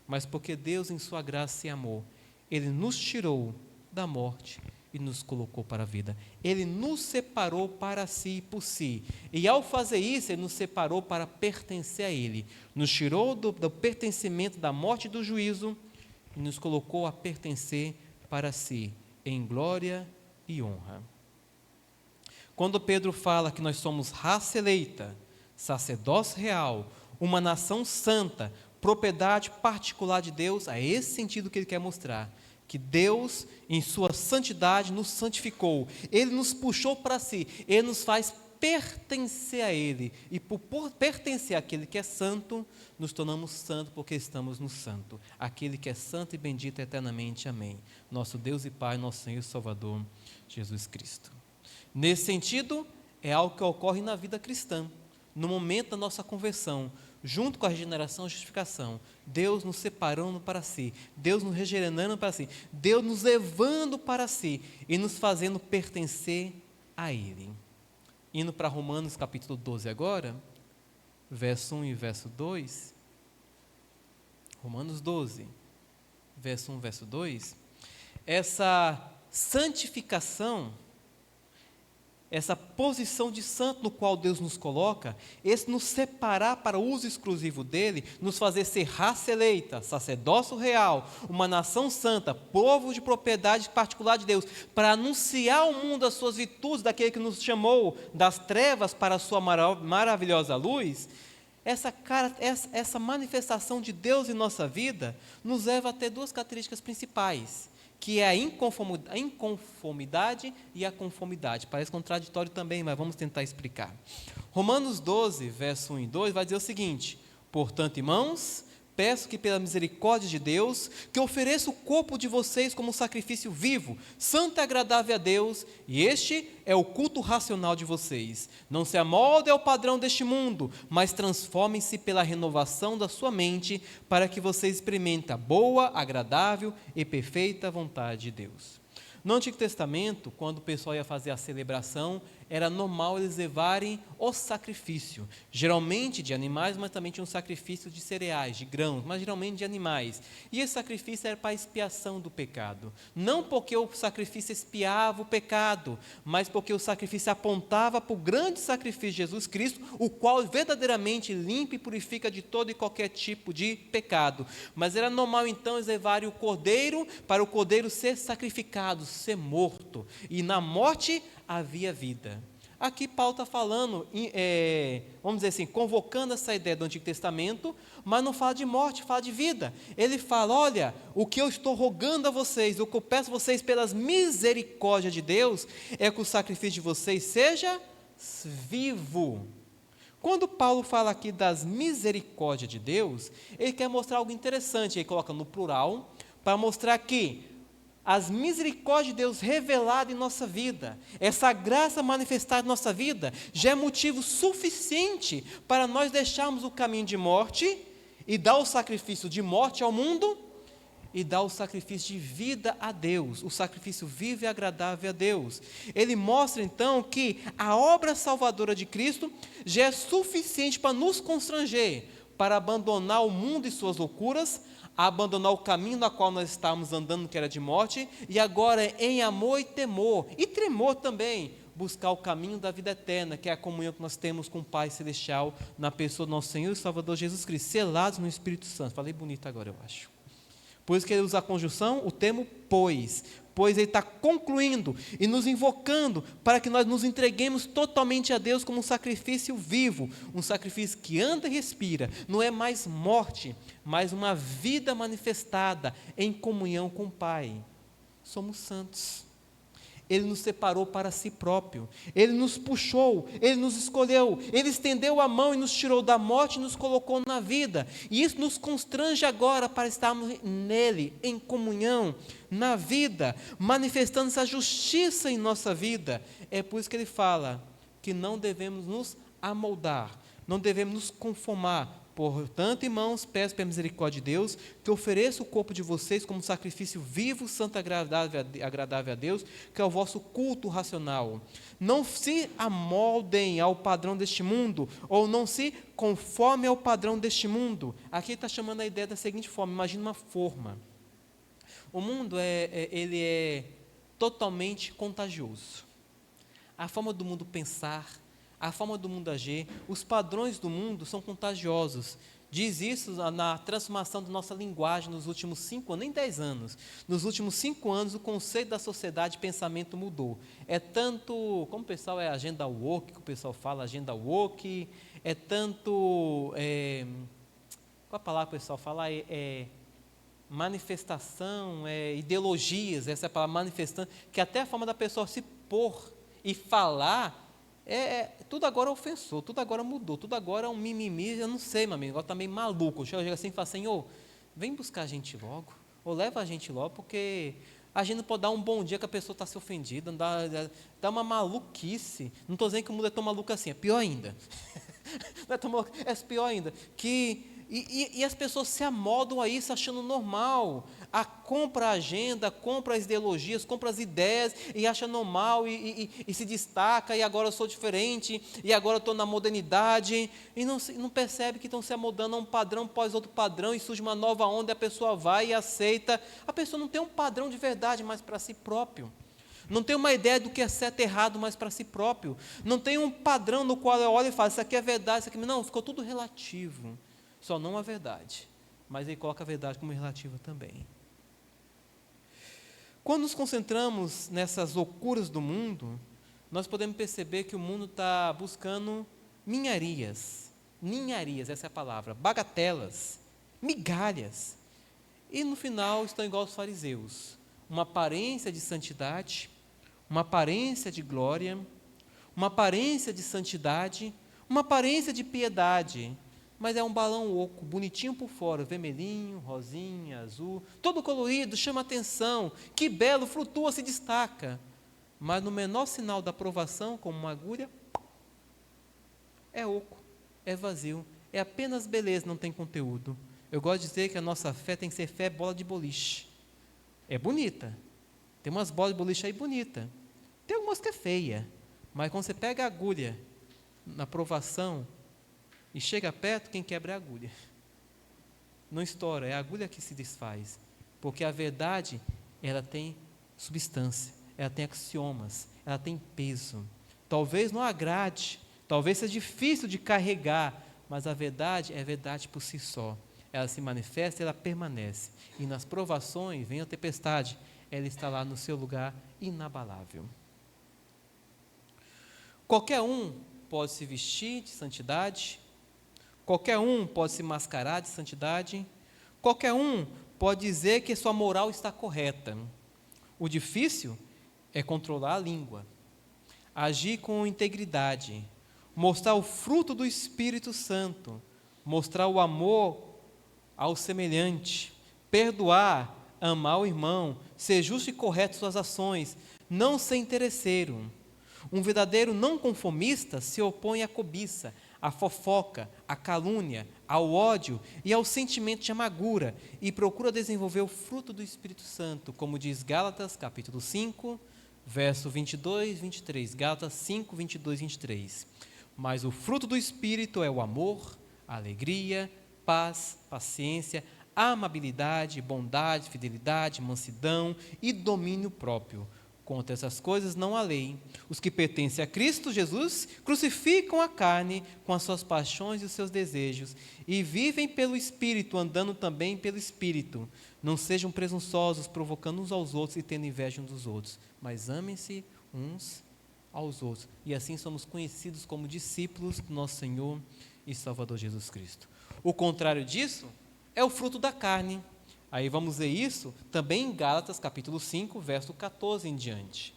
mas porque Deus, em sua graça e amor, Ele nos tirou da morte e nos colocou para a vida. Ele nos separou para si e por si, e ao fazer isso, Ele nos separou para pertencer a Ele, nos tirou do pertencimento da morte e do juízo, e nos colocou a pertencer para si, em glória e honra. Quando Pedro fala que nós somos raça eleita, sacerdócio real, uma nação santa, propriedade particular de Deus, é esse sentido que ele quer mostrar, que Deus, em sua santidade, nos santificou, Ele nos puxou para si, Ele nos faz pertencer a Ele, e por pertencer àquele que é santo, nos tornamos santos porque estamos no santo, aquele que é santo e bendito eternamente, amém. Nosso Deus e Pai, nosso Senhor e Salvador, Jesus Cristo. Nesse sentido, é algo que ocorre na vida cristã, no momento da nossa conversão, junto com a regeneração e a justificação, Deus nos separando para si, Deus nos regenerando para si, Deus nos levando para si e nos fazendo pertencer a Ele. Indo para Romanos capítulo 12 agora, verso 1 e verso 2, Romanos 12, verso 1, verso 2, essa santificação, essa posição de santo no qual Deus nos coloca, esse nos separar para o uso exclusivo dele, nos fazer ser raça eleita, sacerdócio real, uma nação santa, povo de propriedade particular de Deus, para anunciar ao mundo as suas virtudes, daquele que nos chamou das trevas para a sua maravilhosa luz. Essa manifestação de Deus em nossa vida nos leva a ter duas características principais, que é a inconformidade e a conformidade. Parece contraditório também, mas vamos tentar explicar. Romanos 12, verso 1 e 2, vai dizer o seguinte: portanto, irmãos, peço que pela misericórdia de Deus, que ofereça o corpo de vocês como sacrifício vivo, santo e agradável a Deus, e este é o culto racional de vocês. Não se amoldem ao padrão deste mundo, mas transformem-se pela renovação da sua mente, para que vocês experimentem a boa, agradável e perfeita vontade de Deus. No Antigo Testamento, quando o pessoal ia fazer a celebração, era normal eles levarem o sacrifício, geralmente de animais, mas também tinha um sacrifício de cereais, de grãos, mas geralmente de animais. E esse sacrifício era para a expiação do pecado. Não porque o sacrifício expiava o pecado, mas porque o sacrifício apontava para o grande sacrifício de Jesus Cristo, o qual verdadeiramente limpa e purifica de todo e qualquer tipo de pecado. Mas era normal então eles levarem o cordeiro, para o cordeiro ser sacrificado, ser morto. E na morte havia vida. Aqui Paulo está falando, vamos dizer assim, convocando essa ideia do Antigo Testamento, mas não fala de morte, fala de vida. Ele fala, olha, o que eu estou rogando a vocês, o que eu peço a vocês pelas misericórdias de Deus, é que o sacrifício de vocês seja vivo. Quando Paulo fala aqui das misericórdias de Deus, ele quer mostrar algo interessante, ele coloca no plural, para mostrar que as misericórdias de Deus reveladas em nossa vida, essa graça manifestada em nossa vida, já é motivo suficiente para nós deixarmos o caminho de morte e dar o sacrifício de morte ao mundo e dar o sacrifício de vida a Deus, o sacrifício vivo e agradável a Deus. Ele mostra então que a obra salvadora de Cristo já é suficiente para nos constranger, para abandonar o mundo e suas loucuras, a abandonar o caminho na qual nós estávamos andando, que era de morte, e agora em amor e tremor também, buscar o caminho da vida eterna, que é a comunhão que nós temos com o Pai Celestial, na pessoa do nosso Senhor e Salvador Jesus Cristo, selados no Espírito Santo. Falei bonito agora, eu acho. Por isso que ele usa a conjunção, o termo pois ele está concluindo e nos invocando para que nós nos entreguemos totalmente a Deus como um sacrifício vivo, um sacrifício que anda e respira, não é mais morte, mas uma vida manifestada em comunhão com o Pai. Somos santos. Ele nos separou para si próprio, Ele nos puxou, Ele nos escolheu, Ele estendeu a mão e nos tirou da morte e nos colocou na vida, e isso nos constrange agora para estarmos nele, em comunhão, na vida, manifestando essa justiça em nossa vida. É por isso que Ele fala que não devemos nos amoldar, não devemos nos conformar. Portanto, irmãos, peço pela misericórdia de Deus, que ofereça o corpo de vocês como sacrifício vivo, santo e agradável a Deus, que é o vosso culto racional. Não se amoldem ao padrão deste mundo, ou não se conformem ao padrão deste mundo. Aqui ele está chamando a ideia da seguinte forma: imagina uma forma. O mundo ele é totalmente contagioso. A forma do mundo pensar, a forma do mundo agir, os padrões do mundo são contagiosos. Diz isso na transformação da nossa linguagem nos últimos 5 anos, nem 10 anos. Nos últimos 5 anos, o conceito da sociedade de pensamento mudou. É tanto, como o pessoal é agenda woke, que o pessoal fala agenda woke, é tanto, qual a palavra que o pessoal fala? Manifestação, ideologias, essa é a palavra manifestando, que até a forma da pessoa se pôr e falar, tudo agora ofensor, tudo agora mudou, tudo agora é um mimimi, eu não sei, meu amigo, agora está meio maluco. Chega assim e fala, Senhor, vem buscar a gente logo, ou leva a gente logo, porque a gente não pode dar um bom dia que a pessoa está se ofendida, dá uma maluquice. Não estou dizendo que o mundo é tão maluco assim, é pior ainda. Não é tão maluco, é pior ainda, que E as pessoas se amodam a isso achando normal. Compra a agenda, compra as ideologias, compra as ideias e acha normal e se destaca, e agora eu sou diferente, e agora eu estou na modernidade, e não percebe que estão se amodando a um padrão após outro padrão, e surge uma nova onda e a pessoa vai e aceita. A pessoa não tem um padrão de verdade, mas para si próprio. Não tem uma ideia do que é certo e errado, mas para si próprio. Não tem um padrão no qual eu olho e falo, isso aqui é verdade, isso aqui não, ficou tudo relativo. Só não a verdade, mas ele coloca a verdade como relativa também. Quando nos concentramos nessas loucuras do mundo, nós podemos perceber que o mundo está buscando ninharias, essa é a palavra, bagatelas, migalhas, e no final estão igual aos fariseus, uma aparência de santidade, uma aparência de glória, uma aparência de santidade, uma aparência de piedade, mas é um balão oco, bonitinho por fora, vermelhinho, rosinha, azul, todo colorido, chama atenção, que belo, flutua, se destaca. Mas no menor sinal da aprovação, como uma agulha, é oco, é vazio, é apenas beleza, não tem conteúdo. Eu gosto de dizer que a nossa fé tem que ser fé bola de boliche. É bonita, tem umas bolas de boliche aí bonita, tem algumas que é feia, mas quando você pega a agulha na aprovação, e chega perto, quem quebra é a agulha. Não estoura, é a agulha que se desfaz. Porque a verdade, ela tem substância, ela tem axiomas, ela tem peso. Talvez não agrade, talvez seja difícil de carregar, mas a verdade é verdade por si só. Ela se manifesta, ela permanece. E nas provações, vem a tempestade, ela está lá no seu lugar inabalável. Qualquer um pode se vestir de santidade, qualquer um pode se mascarar de santidade, qualquer um pode dizer que sua moral está correta. O difícil é controlar a língua, agir com integridade, mostrar o fruto do Espírito Santo, mostrar o amor ao semelhante, perdoar, amar o irmão, ser justo e correto em suas ações, não ser interesseiro. Um verdadeiro não conformista se opõe à cobiça, à fofoca, à calúnia, ao ódio e ao sentimento de amargura e procura desenvolver o fruto do Espírito Santo, como diz Gálatas capítulo 5, verso 22 e 23. Gálatas 5, 22 e 23. Mas o fruto do Espírito é o amor, a alegria, paz, paciência, amabilidade, bondade, fidelidade, mansidão e domínio próprio. Contra essas coisas não há lei. Os que pertencem a Cristo Jesus crucificam a carne com as suas paixões e os seus desejos e vivem pelo Espírito, andando também pelo Espírito. Não sejam presunçosos, provocando uns aos outros e tendo inveja uns dos outros, mas amem-se uns aos outros. E assim somos conhecidos como discípulos do nosso Senhor e Salvador Jesus Cristo. O contrário disso é o fruto da carne. Aí vamos ver isso também em Gálatas capítulo 5, verso 14 em diante.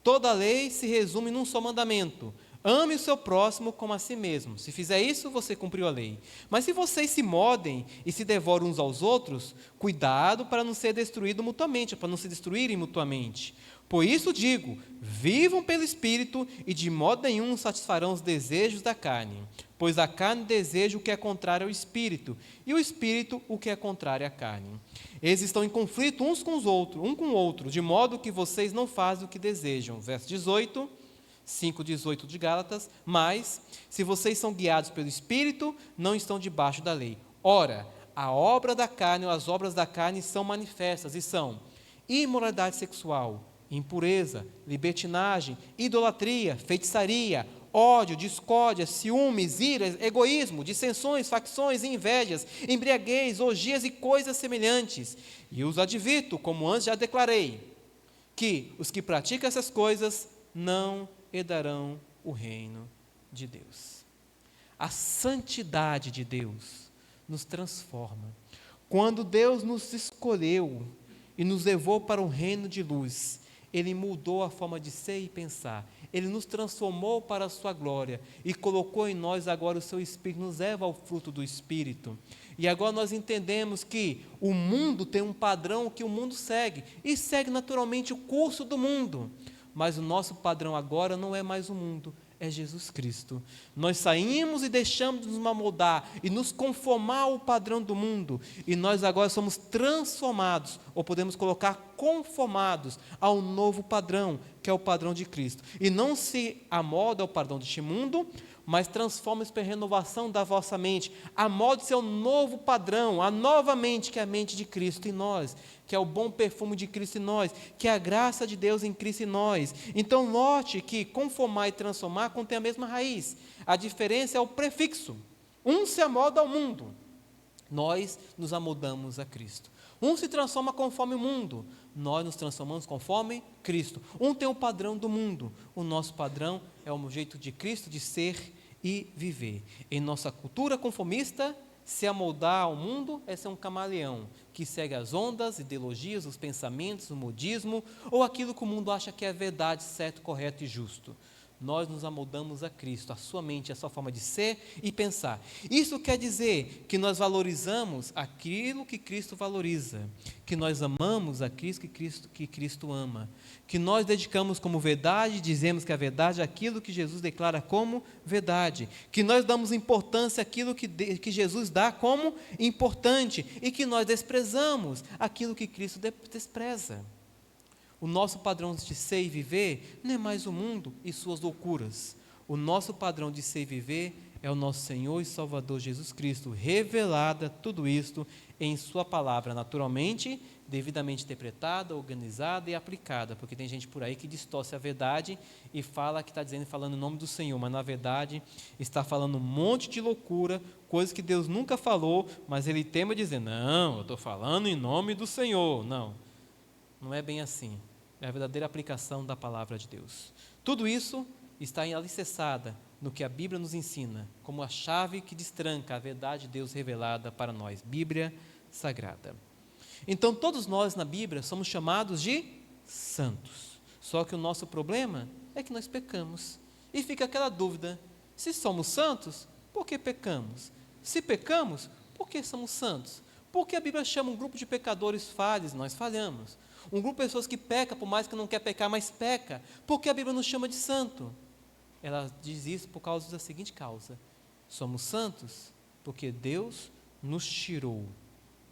Toda a lei se resume num só mandamento: ame o seu próximo como a si mesmo. Se fizer isso, você cumpriu a lei. Mas se vocês se modem e se devoram uns aos outros, cuidado para não ser destruído mutuamente, para não se destruírem mutuamente. Por isso digo, vivam pelo Espírito e de modo nenhum satisfarão os desejos da carne. Pois a carne deseja o que é contrário ao Espírito, e o Espírito o que é contrário à carne. Eles estão em conflito uns com os outros, um com o outro, de modo que vocês não fazem o que desejam. Verso 18, 5:18 de Gálatas. Mas, se vocês são guiados pelo Espírito, não estão debaixo da lei. Ora, a obra da carne ou as obras da carne são manifestas, e são imoralidade sexual, impureza, libertinagem, idolatria, feitiçaria, ódio, discórdia, ciúmes, ira, egoísmo, dissensões, facções e invejas, embriaguez, orgias e coisas semelhantes. E os advirto, como antes já declarei, que os que praticam essas coisas não herdarão o reino de Deus. A santidade de Deus nos transforma. Quando Deus nos escolheu e nos levou para um reino de luz, Ele mudou a forma de ser e pensar. Ele nos transformou para a sua glória e colocou em nós agora o seu Espírito, nos leva ao fruto do Espírito. E agora nós entendemos que o mundo tem um padrão que o mundo segue, e segue naturalmente o curso do mundo. Mas o nosso padrão agora não é mais o mundo, é Jesus Cristo. Nós saímos e deixamos de nos amoldar e nos conformar ao padrão do mundo, e nós agora somos transformados, ou podemos colocar conformados ao novo padrão, que é o padrão de Cristo. E não se amolda ao padrão deste mundo, mas transforma-se pela renovação da vossa mente. Amolde-se ao novo padrão, a nova mente, que é a mente de Cristo em nós, que é o bom perfume de Cristo em nós, que é a graça de Deus em Cristo em nós. Então note que conformar e transformar contém a mesma raiz. A diferença é o prefixo. Um se amolda ao mundo, nós nos amoldamos a Cristo. Um se transforma conforme o mundo, nós nos transformamos conforme Cristo. Um tem o padrão do mundo, o nosso padrão é o jeito de Cristo de ser e viver. Em nossa cultura conformista, se amoldar ao mundo é ser um camaleão, que segue as ondas, ideologias, os pensamentos, o modismo, ou aquilo que o mundo acha que é verdade, certo, correto e justo. Nós nos amoldamos a Cristo, a sua mente, a sua forma de ser e pensar. Isso quer dizer que nós valorizamos aquilo que Cristo valoriza, que nós amamos a Cristo que Cristo ama, que nós dedicamos como verdade, dizemos que a verdade é aquilo que Jesus declara como verdade, que nós damos importância àquilo que Jesus dá como importante e que nós desprezamos aquilo que Cristo despreza. O nosso padrão de ser e viver não é mais o mundo e suas loucuras. O nosso padrão de ser e viver é o nosso Senhor e Salvador Jesus Cristo, revelada tudo isto em sua palavra, naturalmente, devidamente interpretada, organizada e aplicada, porque tem gente por aí que distorce a verdade e fala que está falando em nome do Senhor, mas na verdade está falando um monte de loucura, coisas que Deus nunca falou, mas ele tema dizer, não, eu estou falando em nome do Senhor. Não é bem assim. É a verdadeira aplicação da palavra de Deus. Tudo isso está alicerçada no que a Bíblia nos ensina, como a chave que destranca a verdade de Deus revelada para nós, Bíblia Sagrada. Então, todos nós na Bíblia somos chamados de santos. Só que o nosso problema é que nós pecamos. E fica aquela dúvida, se somos santos, por que pecamos? Se pecamos, por que somos santos? Porque a Bíblia chama um grupo de pecadores falhos, nós falhamos. Um grupo de pessoas que peca, por mais que não quer pecar, mas peca. Porque a Bíblia nos chama de santo? Ela diz isso por causa da seguinte causa. Somos santos porque Deus nos tirou,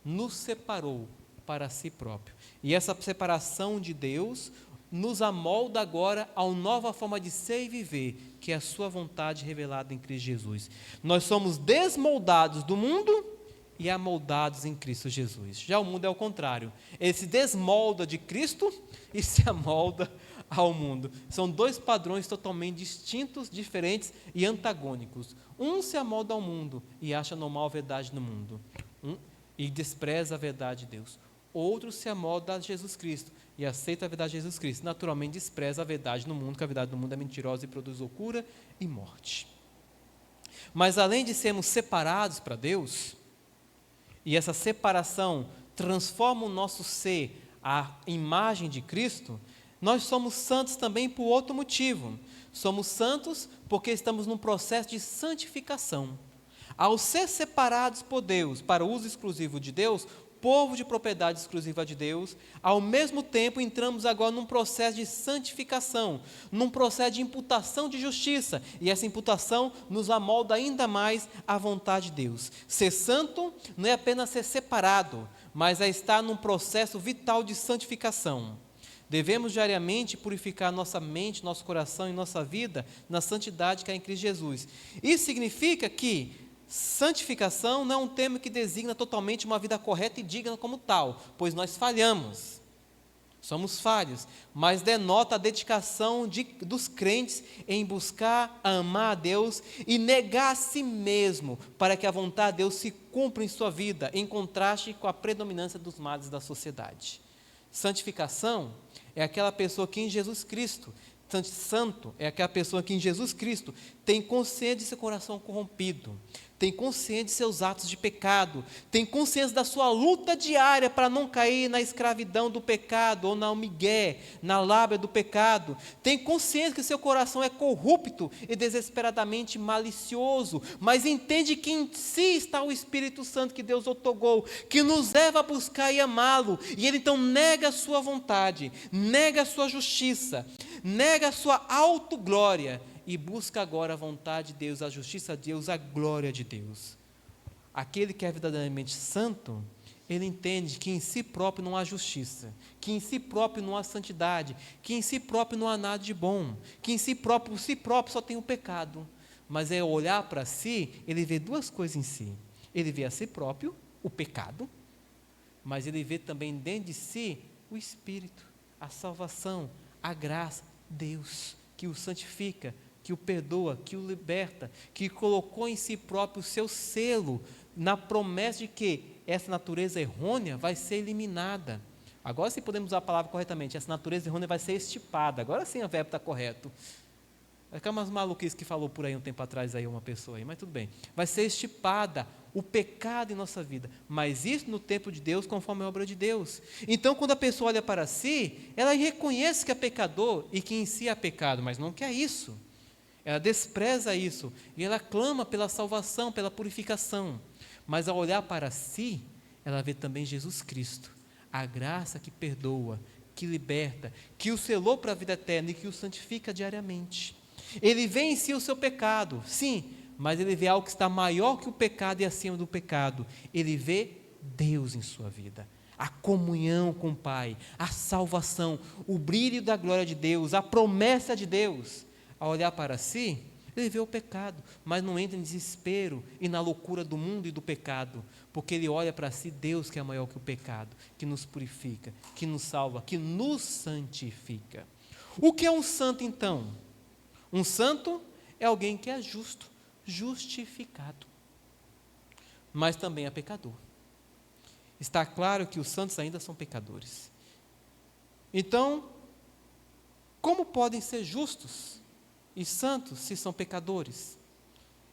nos separou para si próprio. E essa separação de Deus nos amolda agora a uma nova forma de ser e viver, que é a sua vontade revelada em Cristo Jesus. Nós somos desmoldados do mundo e amoldados em Cristo Jesus. Já o mundo é o contrário. Ele se desmolda de Cristo e se amolda ao mundo. São dois padrões totalmente distintos, diferentes e antagônicos. Um se amolda ao mundo e acha normal a verdade no mundo. E despreza a verdade de Deus. Outro se amolda a Jesus Cristo e aceita a verdade de Jesus Cristo. Naturalmente despreza a verdade no mundo, que a verdade do mundo é mentirosa e produz loucura e morte. Mas além de sermos separados para Deus, e essa separação transforma o nosso ser à imagem de Cristo, nós somos santos também por outro motivo. Somos santos porque estamos num processo de santificação. Ao ser separados por Deus para o uso exclusivo de Deus, povo de propriedade exclusiva de Deus, ao mesmo tempo entramos agora num processo de santificação, num processo de imputação de justiça, e essa imputação nos amolda ainda mais à vontade de Deus. Ser santo não é apenas ser separado, mas é estar num processo vital de santificação. Devemos diariamente purificar nossa mente, nosso coração e nossa vida na santidade que há em Cristo Jesus. Isso significa que santificação não é um termo que designa totalmente uma vida correta e digna como tal, pois nós falhamos, somos falhos, mas denota a dedicação dos crentes em buscar amar a Deus e negar a si mesmo, para que a vontade de Deus se cumpra em sua vida, em contraste com a predominância dos males da sociedade. Santificação é aquela pessoa que em Jesus Cristo, santo é aquela pessoa que em Jesus Cristo tem consciência de seu coração corrompido, tem consciência de seus atos de pecado, tem consciência da sua luta diária para não cair na escravidão do pecado ou na migué, na lábia do pecado, tem consciência que seu coração é corrupto e desesperadamente malicioso, mas entende que em si está o Espírito Santo que Deus outorgou, que nos leva a buscar e amá-lo, e ele então nega a sua vontade, nega a sua justiça, nega a sua autoglória e busca agora a vontade de Deus, a justiça de Deus, a glória de Deus. Aquele que é verdadeiramente santo, ele entende que em si próprio não há justiça, que em si próprio não há santidade, que em si próprio não há nada de bom, que em si próprio só tem o pecado. Mas é olhar para si, ele vê duas coisas em si. Ele vê a si próprio, o pecado, mas ele vê também dentro de si o Espírito, a salvação, a graça, Deus, que o santifica, que o perdoa, que o liberta, que colocou em si próprio o seu selo, na promessa de que essa natureza errônea vai ser eliminada. Agora sim podemos usar a palavra corretamente, essa natureza errônea vai ser extirpada. Agora sim o verbo está correto. Aquelas maluquices que falou por aí um tempo atrás aí uma pessoa aí, mas tudo bem. Vai ser extirpada o pecado em nossa vida, mas isso no tempo de Deus, conforme a obra de Deus. Então, quando a pessoa olha para si, ela reconhece que é pecador e que em si há pecado, mas não quer isso. Ela despreza isso e ela clama pela salvação, pela purificação. Mas ao olhar para si, ela vê também Jesus Cristo, a graça que perdoa, que liberta, que o selou para a vida eterna e que o santifica diariamente. Ele vê em si o seu pecado, sim, mas ele vê algo que está maior que o pecado e acima do pecado. Ele vê Deus em sua vida, a comunhão com o Pai, a salvação, o brilho da glória de Deus, a promessa de Deus. Ao olhar para si, ele vê o pecado, mas não entra em desespero e na loucura do mundo e do pecado, porque ele olha para si Deus que é maior que o pecado, que nos purifica, que nos salva, que nos santifica. O que é um santo então? Um santo é alguém que é justo, justificado, mas também é pecador. Está claro que os santos ainda são pecadores. Então, como podem ser justos e santos se são pecadores?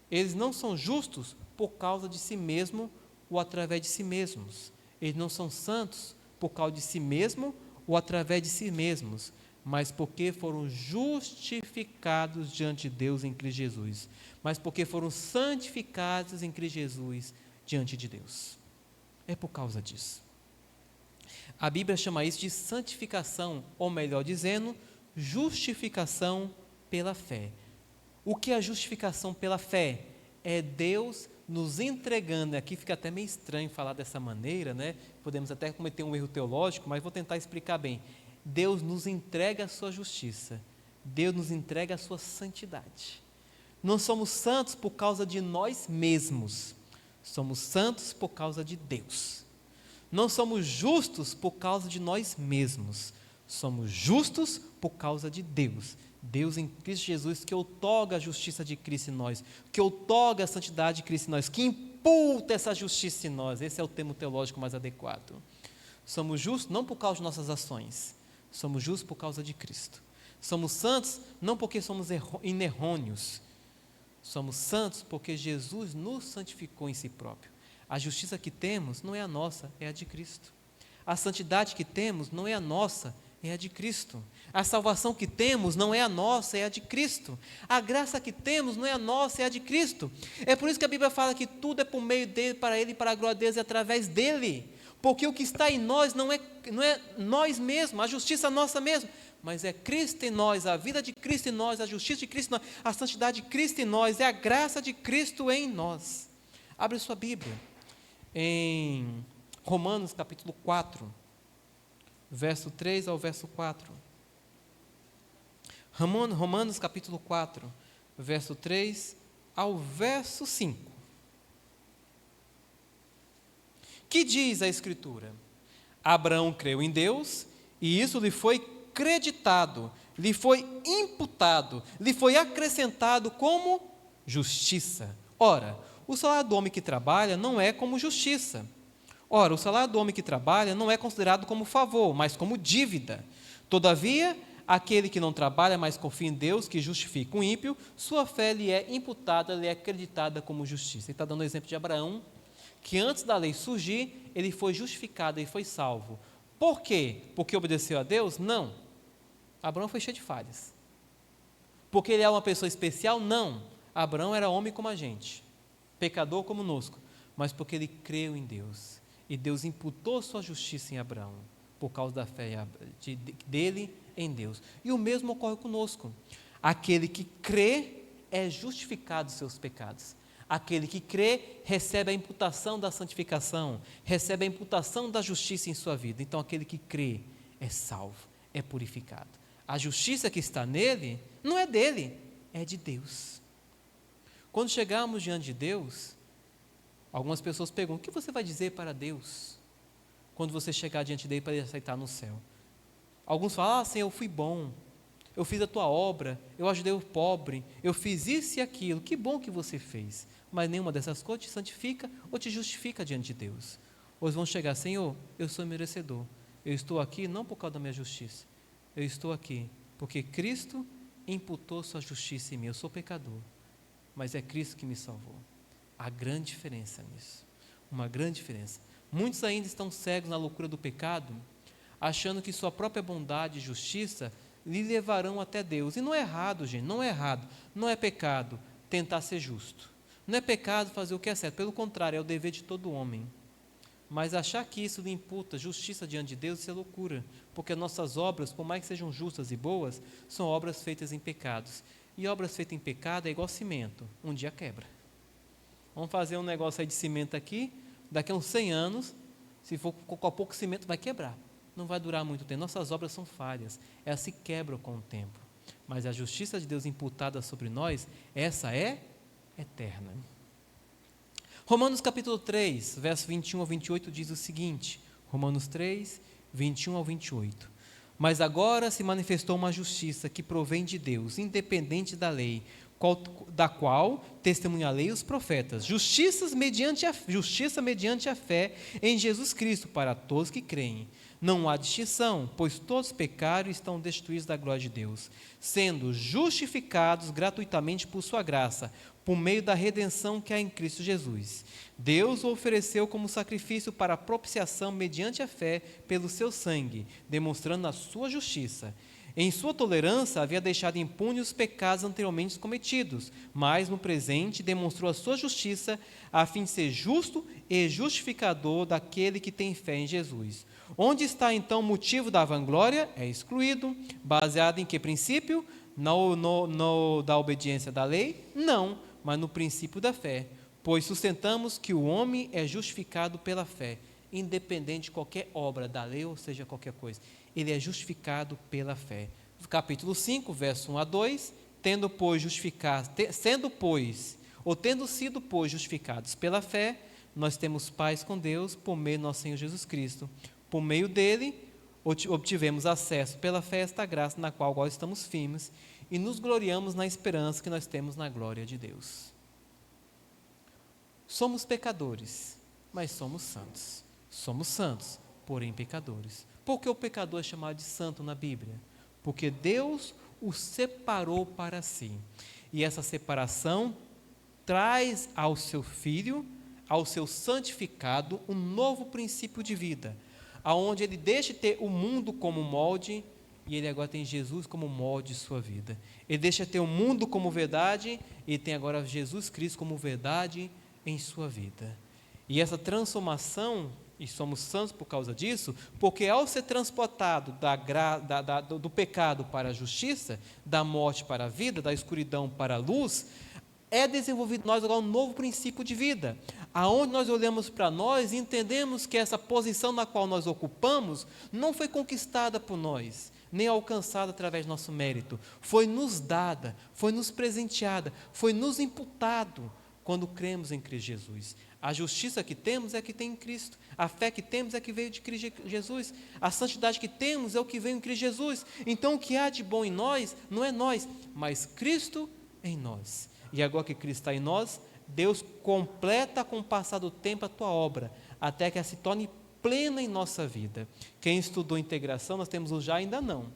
Eles não são justos por causa de si mesmo ou através de si mesmos. Eles não são santos por causa de si mesmo ou através de si mesmos, mas porque foram justificados diante de Deus em Cristo Jesus, mas porque foram santificados em Cristo Jesus diante de Deus. É por causa disso. A Bíblia chama isso de santificação, ou melhor dizendo, justificação pela fé. O que é a justificação pela fé? É Deus nos entregando, aqui fica até meio estranho falar dessa maneira, né? Podemos até cometer um erro teológico, mas vou tentar explicar bem. Deus nos entrega a sua justiça, Deus nos entrega a sua santidade. Não somos santos por causa de nós mesmos, somos santos por causa de Deus. Não somos justos por causa de nós mesmos, somos justos por causa de Deus. Deus em Cristo Jesus, que outorga a justiça de Cristo em nós, que outorga a santidade de Cristo em nós, que imputa essa justiça em nós. Esse é o termo teológico mais adequado. Somos justos não por causa de nossas ações, somos justos por causa de Cristo. Somos santos não porque somos inerrôneos, somos santos porque Jesus nos santificou em si próprio. A justiça que temos não é a nossa, é a de Cristo. A santidade que temos não é a nossa, é a de Cristo. A salvação que temos não é a nossa, é a de Cristo. A graça que temos não é a nossa, é a de Cristo. É por isso que a Bíblia fala que tudo é por meio dele, para ele, para a glória de Deus e através dele. Porque o que está em nós não é nós mesmos, a justiça nossa mesmo, mas é Cristo em nós, a vida de Cristo em nós, a justiça de Cristo em nós, a santidade de Cristo em nós, é a graça de Cristo em nós. Abre sua Bíblia em Romanos capítulo 4, verso 3 ao verso 4. Romanos capítulo 4, verso 3 ao verso 5. Que diz a Escritura? Abraão creu em Deus e isso lhe foi creditado, lhe foi imputado, lhe foi acrescentado como justiça. Ora, o salário do homem que trabalha não é como justiça. Ora, o salário do homem que trabalha não é considerado como favor, mas como dívida. Todavia, aquele que não trabalha, mas confia em Deus, que justifica o ímpio, sua fé lhe é imputada, lhe é acreditada como justiça. Ele está dando o exemplo de Abraão, que antes da lei surgir, ele foi justificado e foi salvo. Por quê? Porque obedeceu a Deus? Não. Abraão foi cheio de falhas. Porque ele é uma pessoa especial? Não. Abraão era homem como a gente, pecador como nós, mas porque ele creu em Deus. E Deus imputou sua justiça em Abraão, por causa da fé dele em Deus. E o mesmo ocorre conosco. Aquele que crê é justificado dos seus pecados. Aquele que crê recebe a imputação da santificação, recebe a imputação da justiça em sua vida. Então, aquele que crê é salvo, é purificado. A justiça que está nele não é dele, é de Deus. Quando chegarmos diante de Deus, algumas pessoas perguntam: o que você vai dizer para Deus quando você chegar diante dele para ele aceitar no céu? Alguns falam: Senhor, eu fui bom, eu fiz a tua obra, eu ajudei o pobre, eu fiz isso e aquilo. Que bom que você fez. Mas nenhuma dessas coisas te santifica ou te justifica diante de Deus. Ou vão chegar: Senhor, eu sou merecedor, eu estou aqui não por causa da minha justiça, eu estou aqui porque Cristo imputou sua justiça em mim. Eu sou pecador, mas é Cristo que me salvou. Há grande diferença nisso, uma grande diferença. Muitos ainda estão cegos na loucura do pecado, achando que sua própria bondade e justiça lhe levarão até Deus. E não é errado, gente, não é errado, não é pecado tentar ser justo. Não é pecado fazer o que é certo, pelo contrário, é o dever de todo homem. Mas achar que isso lhe imputa justiça diante de Deus, isso é loucura, porque nossas obras, por mais que sejam justas e boas, são obras feitas em pecados. E obras feitas em pecado é igual cimento, um dia quebra. Vamos fazer um negócio aí de cimento aqui, daqui a uns 100 anos, se for com pouco cimento, vai quebrar. Não vai durar muito tempo. Nossas obras são falhas, elas se quebram com o tempo. Mas a justiça de Deus imputada sobre nós, essa é eterna. Romanos capítulo 3, verso 21 ao 28 diz o seguinte, Romanos 3, 21 ao 28. Mas agora se manifestou uma justiça que provém de Deus, independente da lei, da qual testemunha a lei e os profetas, justiça mediante a fé em Jesus Cristo para todos que creem. Não há distinção, pois todos pecaram e estão destituídos da glória de Deus, sendo justificados gratuitamente por sua graça, por meio da redenção que há em Cristo Jesus. Deus o ofereceu como sacrifício para propiciação mediante a fé pelo seu sangue, demonstrando a sua justiça. Em sua tolerância, havia deixado impunes os pecados anteriormente cometidos, mas no presente demonstrou a sua justiça, a fim de ser justo e justificador daquele que tem fé em Jesus. Onde está então o motivo da vanglória? É excluído. Baseado em que princípio? Da obediência da lei? Não, mas no princípio da fé. Pois sustentamos que o homem é justificado pela fé, independente de qualquer obra da lei, ou seja, qualquer coisa. Ele é justificado pela fé. Capítulo 5, verso 1 a 2, tendo sido, pois, justificados pela fé, nós temos paz com Deus por meio do nosso Senhor Jesus Cristo. Por meio dele, obtivemos acesso pela fé a esta graça na qual agora estamos firmes e nos gloriamos na esperança que nós temos na glória de Deus. Somos pecadores, mas somos santos. Somos santos, porém pecadores. Por que o pecador é chamado de santo na Bíblia? Porque Deus o separou para si. E essa separação traz ao seu Filho, ao seu santificado, um novo princípio de vida, aonde ele deixa de ter o mundo como molde, e ele agora tem Jesus como molde de sua vida. Ele deixa de ter o mundo como verdade, e tem agora Jesus Cristo como verdade em sua vida. E essa transformação, e somos santos por causa disso, porque ao ser transportado do pecado para a justiça, da morte para a vida, da escuridão para a luz, é desenvolvido em nós agora um novo princípio de vida, aonde nós olhamos para nós e entendemos que essa posição na qual nós ocupamos não foi conquistada por nós, nem alcançada através do nosso mérito, foi nos dada, foi nos presenteada, foi nos imputado quando cremos em Cristo Jesus. A justiça que temos é a que tem em Cristo, a fé que temos é a que veio de Cristo Jesus, a santidade que temos é o que veio em Cristo Jesus. Então o que há de bom em nós, não é nós, mas Cristo em nós. E agora que Cristo está em nós, Deus completa com o passar do tempo a tua obra, até que ela se torne plena em nossa vida. Quem estudou integração, nós temos o já ainda não.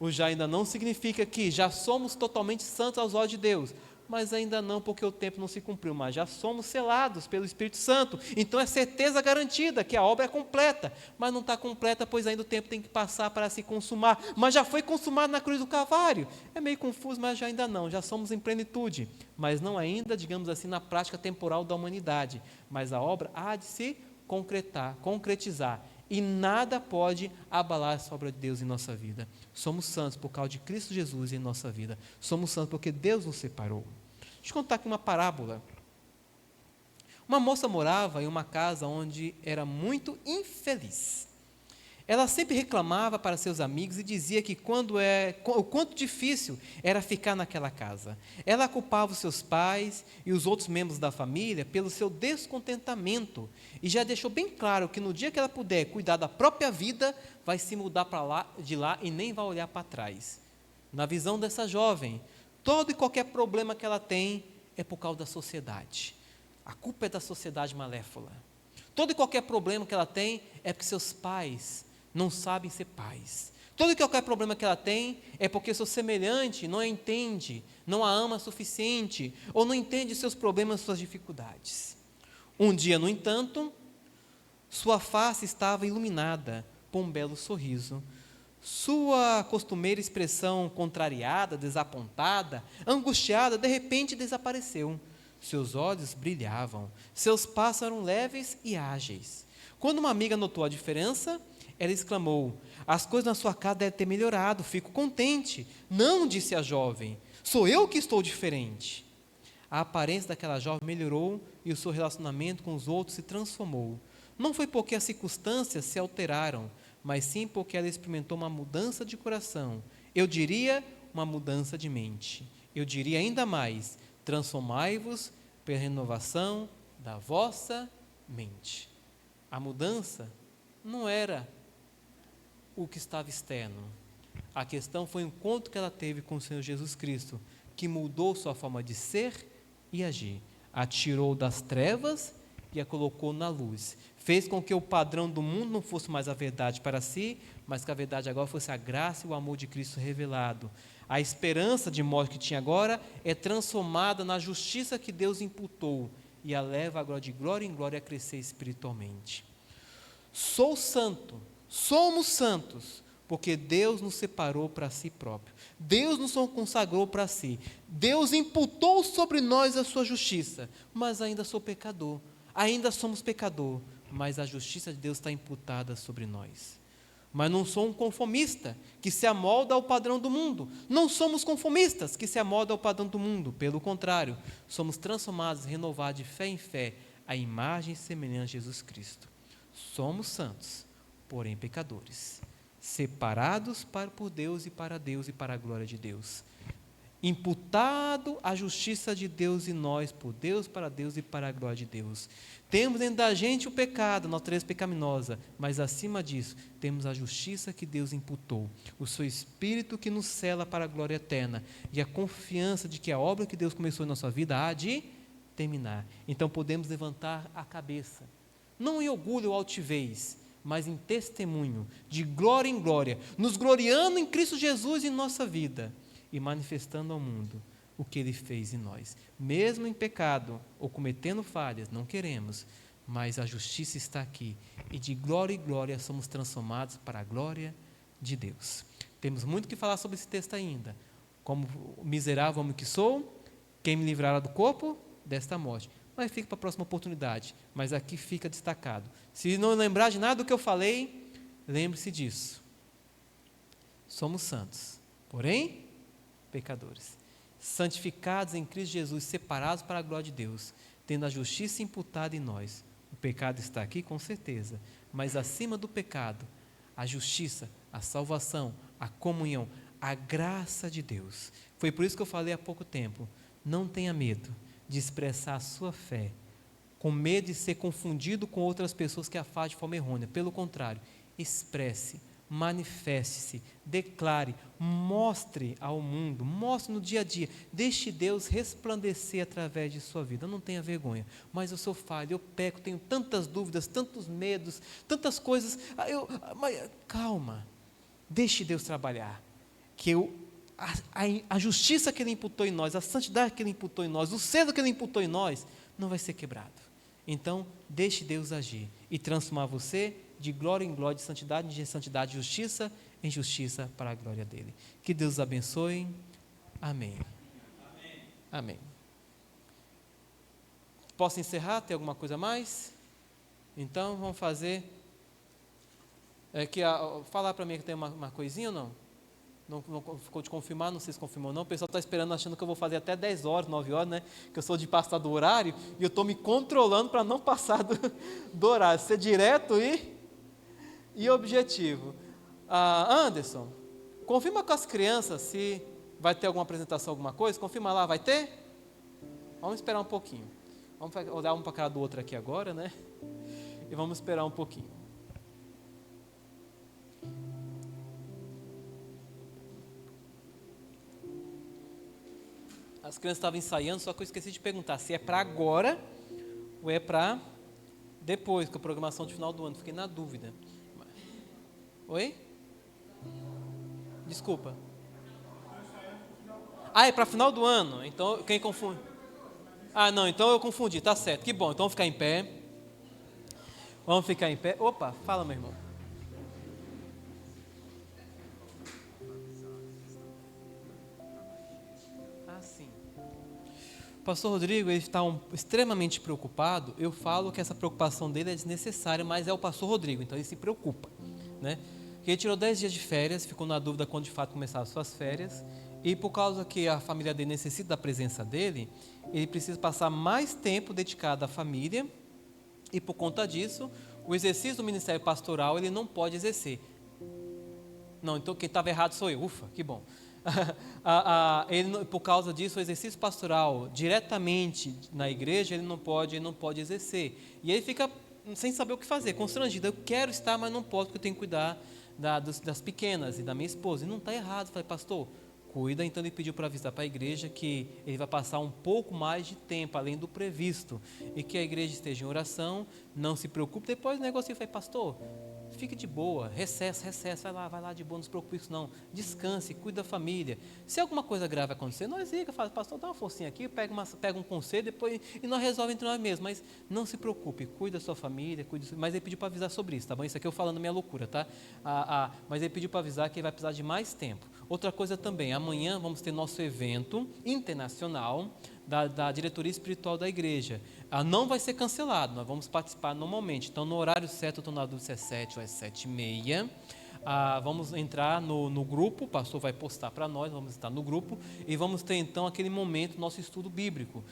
O já ainda não significa que já somos totalmente santos aos olhos de Deus, mas ainda não, porque o tempo não se cumpriu, mas já somos selados pelo Espírito Santo, então é certeza garantida que a obra é completa, mas não está completa, pois ainda o tempo tem que passar para se consumar, mas já foi consumado na cruz do Calvário. É meio confuso, mas já ainda não, já somos em plenitude, mas não ainda, digamos assim, na prática temporal da humanidade, mas a obra há de se concretizar, e nada pode abalar essa obra de Deus em nossa vida. Somos santos por causa de Cristo Jesus em nossa vida. Somos santos porque Deus nos separou. Deixa eu contar aqui uma parábola. Uma moça morava em uma casa onde era muito infeliz. Ela sempre reclamava para seus amigos e dizia que o quanto difícil era ficar naquela casa. Ela culpava os seus pais e os outros membros da família pelo seu descontentamento e já deixou bem claro que no dia que ela puder cuidar da própria vida, vai se mudar de lá e nem vai olhar para trás. Na visão dessa jovem, todo e qualquer problema que ela tem é por causa da sociedade. A culpa é da sociedade malévola. Todo e qualquer problema que ela tem é porque seus pais não sabem ser pais. Todo e qualquer problema que ela tem é porque seu semelhante não a entende, não a ama o suficiente, ou não entende seus problemas, suas dificuldades. Um dia, no entanto, sua face estava iluminada por um belo sorriso. Sua costumeira expressão contrariada, desapontada, angustiada, de repente desapareceu. Seus olhos brilhavam, seus passos eram leves e ágeis. Quando uma amiga notou a diferença, ela exclamou: as coisas na sua casa devem ter melhorado, fico contente. Não, disse a jovem, sou eu que estou diferente. A aparência daquela jovem melhorou e o seu relacionamento com os outros se transformou. Não foi porque as circunstâncias se alteraram, mas sim porque ela experimentou uma mudança de coração. Eu diria, uma mudança de mente. Eu diria ainda mais, transformai-vos pela renovação da vossa mente. A mudança não era o que estava externo. A questão foi o encontro que ela teve com o Senhor Jesus Cristo, que mudou sua forma de ser e agir. A tirou das trevas e a colocou na luz. Fez com que o padrão do mundo não fosse mais a verdade para si, mas que a verdade agora fosse a graça e o amor de Cristo revelado. A esperança de morte que tinha agora é transformada na justiça que Deus imputou e a leva agora de glória em glória a crescer espiritualmente. Sou santo, somos santos, porque Deus nos separou para si próprio. Deus nos consagrou para si. Deus imputou sobre nós a sua justiça, mas ainda sou pecador. Ainda somos pecador, mas a justiça de Deus está imputada sobre nós. Mas não sou um conformista que se amolda ao padrão do mundo. Não somos conformistas que se amoldam ao padrão do mundo. Pelo contrário, somos transformados, renovados de fé em fé, à imagem e semelhança de Jesus Cristo. Somos santos, porém pecadores, separados por Deus e para a glória de Deus. Imputado a justiça de Deus em nós, por Deus, e para a glória de Deus. Temos dentro da gente o pecado, natureza pecaminosa, mas acima disso, temos a justiça que Deus imputou, o seu Espírito que nos cela para a glória eterna, e a confiança de que a obra que Deus começou em nossa vida há de terminar. Então podemos levantar a cabeça, não em orgulho ou altivez, mas em testemunho, de glória em glória, nos gloriando em Cristo Jesus em nossa vida, e manifestando ao mundo o que Ele fez em nós. Mesmo em pecado ou cometendo falhas, não queremos, mas a justiça está aqui. E de glória em glória somos transformados para a glória de Deus. Temos muito que falar sobre esse texto ainda. Como miserável homem que sou, quem me livrará do corpo desta morte. Mas fica para a próxima oportunidade. Mas aqui fica destacado. Se não lembrar de nada do que eu falei, lembre-se disso. Somos santos, porém pecadores, santificados em Cristo Jesus, separados para a glória de Deus, tendo a justiça imputada em nós. O pecado está aqui, com certeza, mas acima do pecado, a justiça, a salvação, a comunhão, a graça de Deus. Foi por isso que eu falei há pouco tempo, não tenha medo de expressar a sua fé, com medo de ser confundido com outras pessoas que a fazem de forma errônea. Pelo contrário, expresse, manifeste-se, declare, mostre ao mundo, mostre no dia a dia, deixe Deus resplandecer através de sua vida. Não tenha vergonha, mas eu sou falho, eu peco, tenho tantas dúvidas, tantos medos, tantas coisas, mas calma, deixe Deus trabalhar, que a justiça que Ele imputou em nós, a santidade que Ele imputou em nós, o selo que Ele imputou em nós, não vai ser quebrado. Então, deixe Deus agir e transformar você de glória em glória, de santidade em santidade, justiça em justiça para a glória dEle. Que Deus os abençoe. Amém. Amém. Amém. Posso encerrar? Tem alguma coisa a mais? Então, vamos fazer É que falar para mim que tem uma coisinha ou não? Não ficou de confirmar, não sei se confirmou ou não. O pessoal está esperando, achando que eu vou fazer até 10 horas, 9 horas, né? Que eu sou de passar do horário e eu estou me controlando para não passar do horário, ser direto e objetivo. Anderson, confirma com as crianças se vai ter alguma apresentação, alguma coisa. Confirma lá, vai ter? Vamos esperar um pouquinho. Vamos olhar um para a cara do outro aqui agora, né? E vamos esperar um pouquinho. As crianças estavam ensaiando, só que eu esqueci de perguntar se é para agora ou é para depois, com a programação de final do ano. Fiquei na dúvida. Oi? Desculpa. É para final do ano. Então, quem confunde? Não, então eu confundi, tá certo. Que bom, então vamos ficar em pé. Vamos ficar em pé. Opa, fala, meu irmão. Sim. O pastor Rodrigo, ele está extremamente preocupado. Eu falo que essa preocupação dele é desnecessária, mas é o pastor Rodrigo, então ele se preocupa, né? Ele tirou 10 dias de férias, ficou na dúvida quando de fato começaram as suas férias, e por causa que a família dele necessita da presença dele, ele precisa passar mais tempo dedicado à família, e por conta disso, o exercício do ministério pastoral ele não pode exercer. Não, então quem estava errado sou eu, ufa, que bom. Ele, por causa disso, o exercício pastoral diretamente na igreja, ele não pode exercer. E ele fica sem saber o que fazer, constrangido. Eu quero estar, mas não posso, porque eu tenho que cuidar das pequenas e da minha esposa. E não está errado. Eu falei, pastor, cuida. Então ele pediu para avisar para a igreja que ele vai passar um pouco mais de tempo, além do previsto, e que a igreja esteja em oração, não se preocupe. Depois o negócio, eu falei, pastor, fique de boa, recessa, vai lá de boa, não se preocupe com isso não, descanse, cuide da família. Se alguma coisa grave acontecer, nós liga, fala, pastor, dá uma forcinha aqui, pega um conselho, depois, e nós resolvemos entre nós mesmos, mas não se preocupe, cuide da sua família, mas ele pediu para avisar sobre isso, tá bom? Isso aqui eu falando minha loucura, tá? Mas ele pediu para avisar que ele vai precisar de mais tempo. Outra coisa também, amanhã vamos ter nosso evento internacional da diretoria espiritual da igreja. Não vai ser cancelado, nós vamos participar normalmente. Então, no horário certo, eu estou na dúvida se é 7 ou é 7h30. Vamos entrar no grupo, o pastor vai postar para nós, vamos estar no grupo, e vamos ter então aquele momento, nosso estudo bíblico.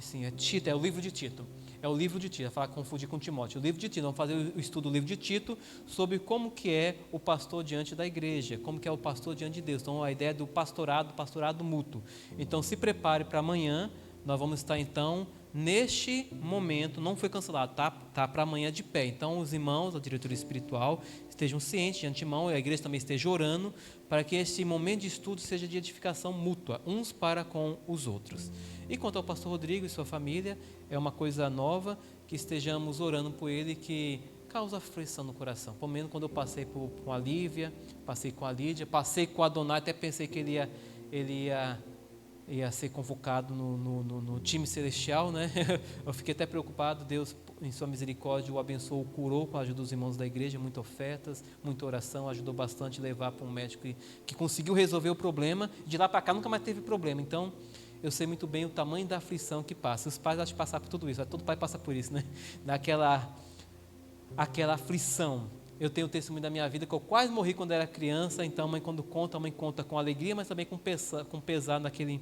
Sim, é Tito, é o livro de Tito. É o livro de Tito, vai falar confundir com Timóteo. O livro de Tito, vamos fazer o estudo do livro de Tito sobre como que é o pastor diante da igreja, como que é o pastor diante de Deus. Então, a ideia do pastorado mútuo. Então, se prepare para amanhã, nós vamos estar então neste momento, não foi cancelado, tá para amanhã de pé. Então, os irmãos, a diretoria espiritual, estejam cientes de antemão, e a igreja também esteja orando, para que esse momento de estudo seja de edificação mútua, uns para com os outros. E quanto ao pastor Rodrigo e sua família, é uma coisa nova, que estejamos orando por ele, que causa aflição no coração. Pelo menos quando eu passei com a Lívia, passei com a Lídia, passei com a Donai, até pensei que ele ia ser convocado no time celestial, né? Eu fiquei até preocupado. Deus, em sua misericórdia, o abençoou, curou com a ajuda dos irmãos da igreja, muitas ofertas, muita oração, ajudou bastante a levar para um médico que conseguiu resolver o problema. De lá para cá nunca mais teve problema. Então, eu sei muito bem o tamanho da aflição que passa. Os pais acham que passar por tudo isso, todo pai passa por isso, né? Aquela aflição. Eu tenho o testemunho da minha vida que eu quase morri quando era criança, então a mãe conta com alegria, mas também com pesar naquele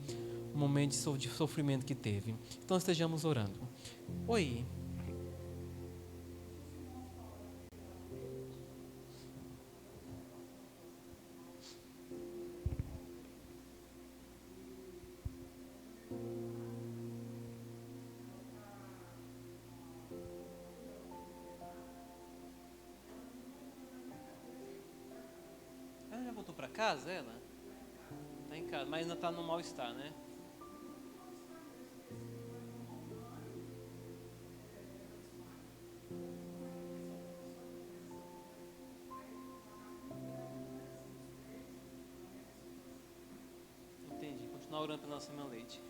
momento de sofrimento que teve. Então estejamos orando. Oi. Já voltou para casa, ela? Está em casa, mas ainda está no mal-estar, né? Entendi. Continuar orando pela nossa irmã Leite.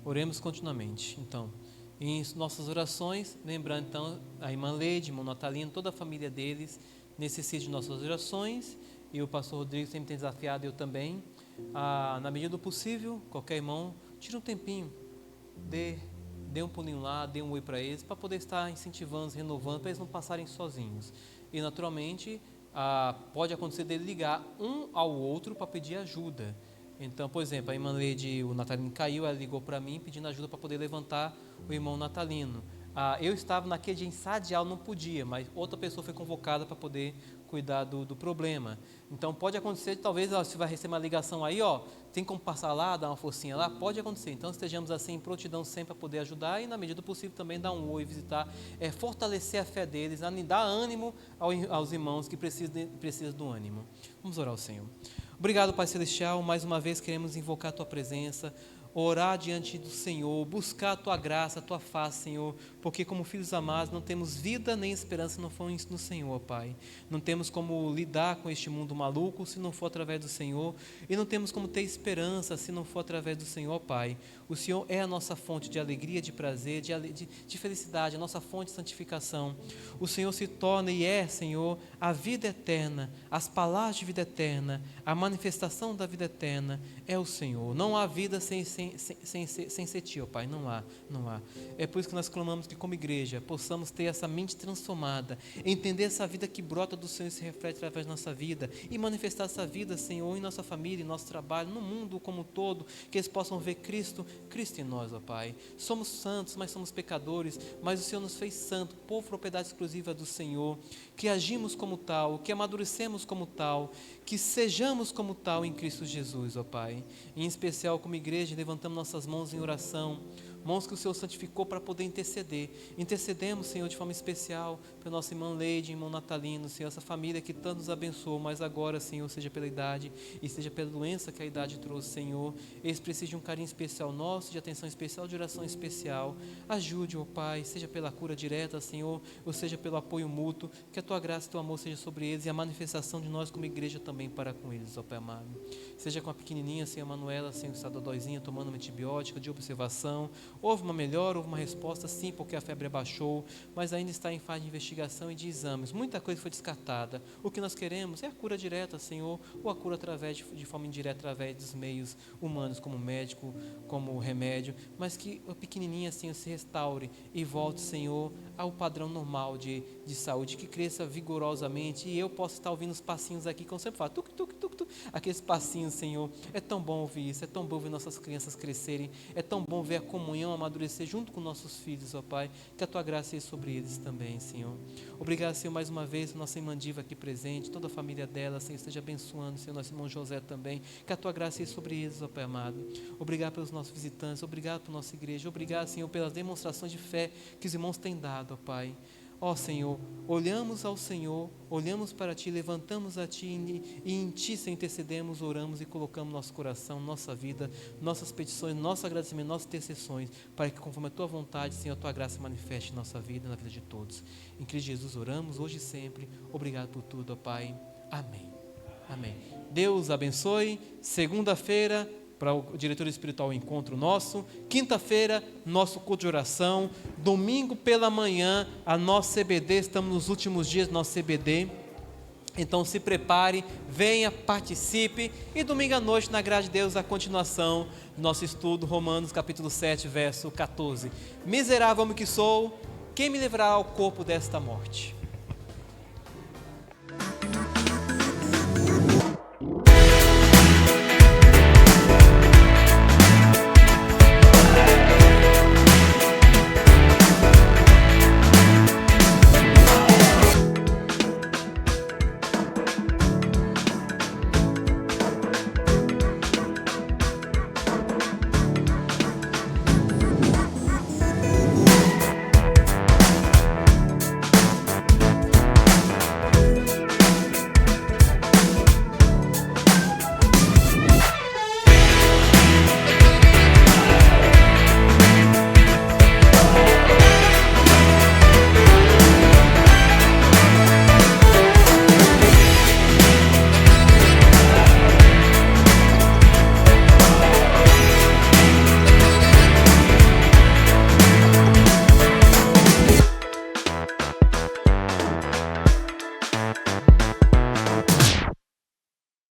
Oremos continuamente, então. Em nossas orações, lembrando então a irmã Leide, irmão Natalino, toda a família deles necessita de nossas orações, e o pastor Rodrigo sempre tem desafiado, eu também, na medida do possível, qualquer irmão, tira um tempinho, dê dê um pulinho lá, dê um oi para eles, para poder estar incentivando, renovando, para eles não passarem sozinhos. E naturalmente, pode acontecer dele ligar um ao outro para pedir ajuda. Então, por exemplo, a irmã Leide, o Natalino caiu, ela ligou para mim pedindo ajuda para poder levantar o irmão Natalino. Eu estava naquele dia em sala de aula, não podia, mas outra pessoa foi convocada para poder cuidar do problema. Então, pode acontecer, talvez você vai receber uma ligação aí, tem como passar lá, dar uma forcinha lá? Pode acontecer. Então, estejamos assim em prontidão sempre para poder ajudar e, na medida do possível, também dar um oi, visitar, fortalecer a fé deles, dar ânimo aos irmãos que precisam do ânimo. Vamos orar ao Senhor. Obrigado, Pai Celestial, mais uma vez queremos invocar a Tua presença, orar diante do Senhor, buscar a Tua graça, a Tua face, Senhor, porque como filhos amados não temos vida nem esperança se não for no Senhor, Pai. Não temos como lidar com este mundo maluco se não for através do Senhor, e não temos como ter esperança se não for através do Senhor, Pai. O Senhor é a nossa fonte de alegria, de prazer, de felicidade, a nossa fonte de santificação. O Senhor se torna e é, Senhor, a vida eterna, as palavras de vida eterna, a manifestação da vida eterna é o Senhor. Não há vida sem ser Ti, ó Pai, não há. É por isso que nós clamamos que como igreja possamos ter essa mente transformada, entender essa vida que brota do Senhor e se reflete através da nossa vida e manifestar essa vida, Senhor, em nossa família, em nosso trabalho, no mundo como um todo, que eles possam ver Cristo em nós, ó Pai. Somos santos, mas somos pecadores, mas o Senhor nos fez santo, povo propriedade exclusiva do Senhor, que agimos como tal, que amadurecemos como tal, que sejamos como tal em Cristo Jesus, ó Pai. Em especial como igreja, levantamos nossas mãos em oração, mãos que o Senhor santificou para poder interceder. Intercedemos, Senhor, de forma especial pelo nosso irmão Leide, irmão Natalino, Senhor, essa família que tanto nos abençoou, mas agora, Senhor, seja pela idade e seja pela doença que a idade trouxe, Senhor, eles precisam de um carinho especial nosso, de atenção especial, de oração especial. Ajude, ó Pai, seja pela cura direta, Senhor, ou seja pelo apoio mútuo, que a Tua graça e Teu amor seja sobre eles e a manifestação de nós como igreja também para com eles, ó Pai amado. Seja com a pequenininha, Senhor, Manuela, Senhor, que está dodóizinha, tomando uma antibiótica de observação. Houve uma melhora, houve uma resposta, sim, porque a febre abaixou, mas ainda está em fase de investigação e de exames. Muita coisa foi descartada. O que nós queremos é a cura direta, Senhor, ou a cura através de forma indireta, através dos meios humanos, como médico, como remédio, mas que a pequenininha, Senhor, se restaure e volte, Senhor, ao padrão normal de saúde, que cresça vigorosamente e eu possa estar ouvindo os passinhos aqui, como eu sempre falo, tuc, tuc, tuc, tuc, aqueles passinhos, Senhor. É tão bom ouvir isso, é tão bom ver nossas crianças crescerem, é tão bom ver a comunhão amadurecer junto com nossos filhos, ó Pai, que a Tua graça seja sobre eles também, Senhor. Obrigado, Senhor, mais uma vez, nossa irmã Diva aqui presente, toda a família dela, Senhor, esteja abençoando, Senhor, nosso irmão José também, que a Tua graça seja sobre eles, ó Pai amado. Obrigado pelos nossos visitantes, obrigado por nossa igreja, obrigado, Senhor, pelas demonstrações de fé que os irmãos têm dado, ó Pai. Ó Senhor, olhamos ao Senhor, olhamos para Ti, levantamos a Ti e em Ti, Senhor, intercedemos, oramos e colocamos nosso coração, nossa vida, nossas petições, nosso agradecimento, nossas intercessões, para que conforme a Tua vontade, Senhor, a Tua graça manifeste em nossa vida, na vida de todos. Em Cristo Jesus oramos, hoje e sempre. Obrigado por tudo, ó Pai. Amém. Amém. Deus abençoe. Segunda-feira, para o diretor espiritual, o encontro nosso. Quinta-feira, nosso culto de oração. Domingo pela manhã, a nossa CBD, estamos nos últimos dias do nosso CBD. Então se prepare, venha, participe. E domingo à noite, na graça de Deus, a continuação do nosso estudo, Romanos capítulo 7, verso 14. Miserável homem que sou, quem me livrará ao corpo desta morte?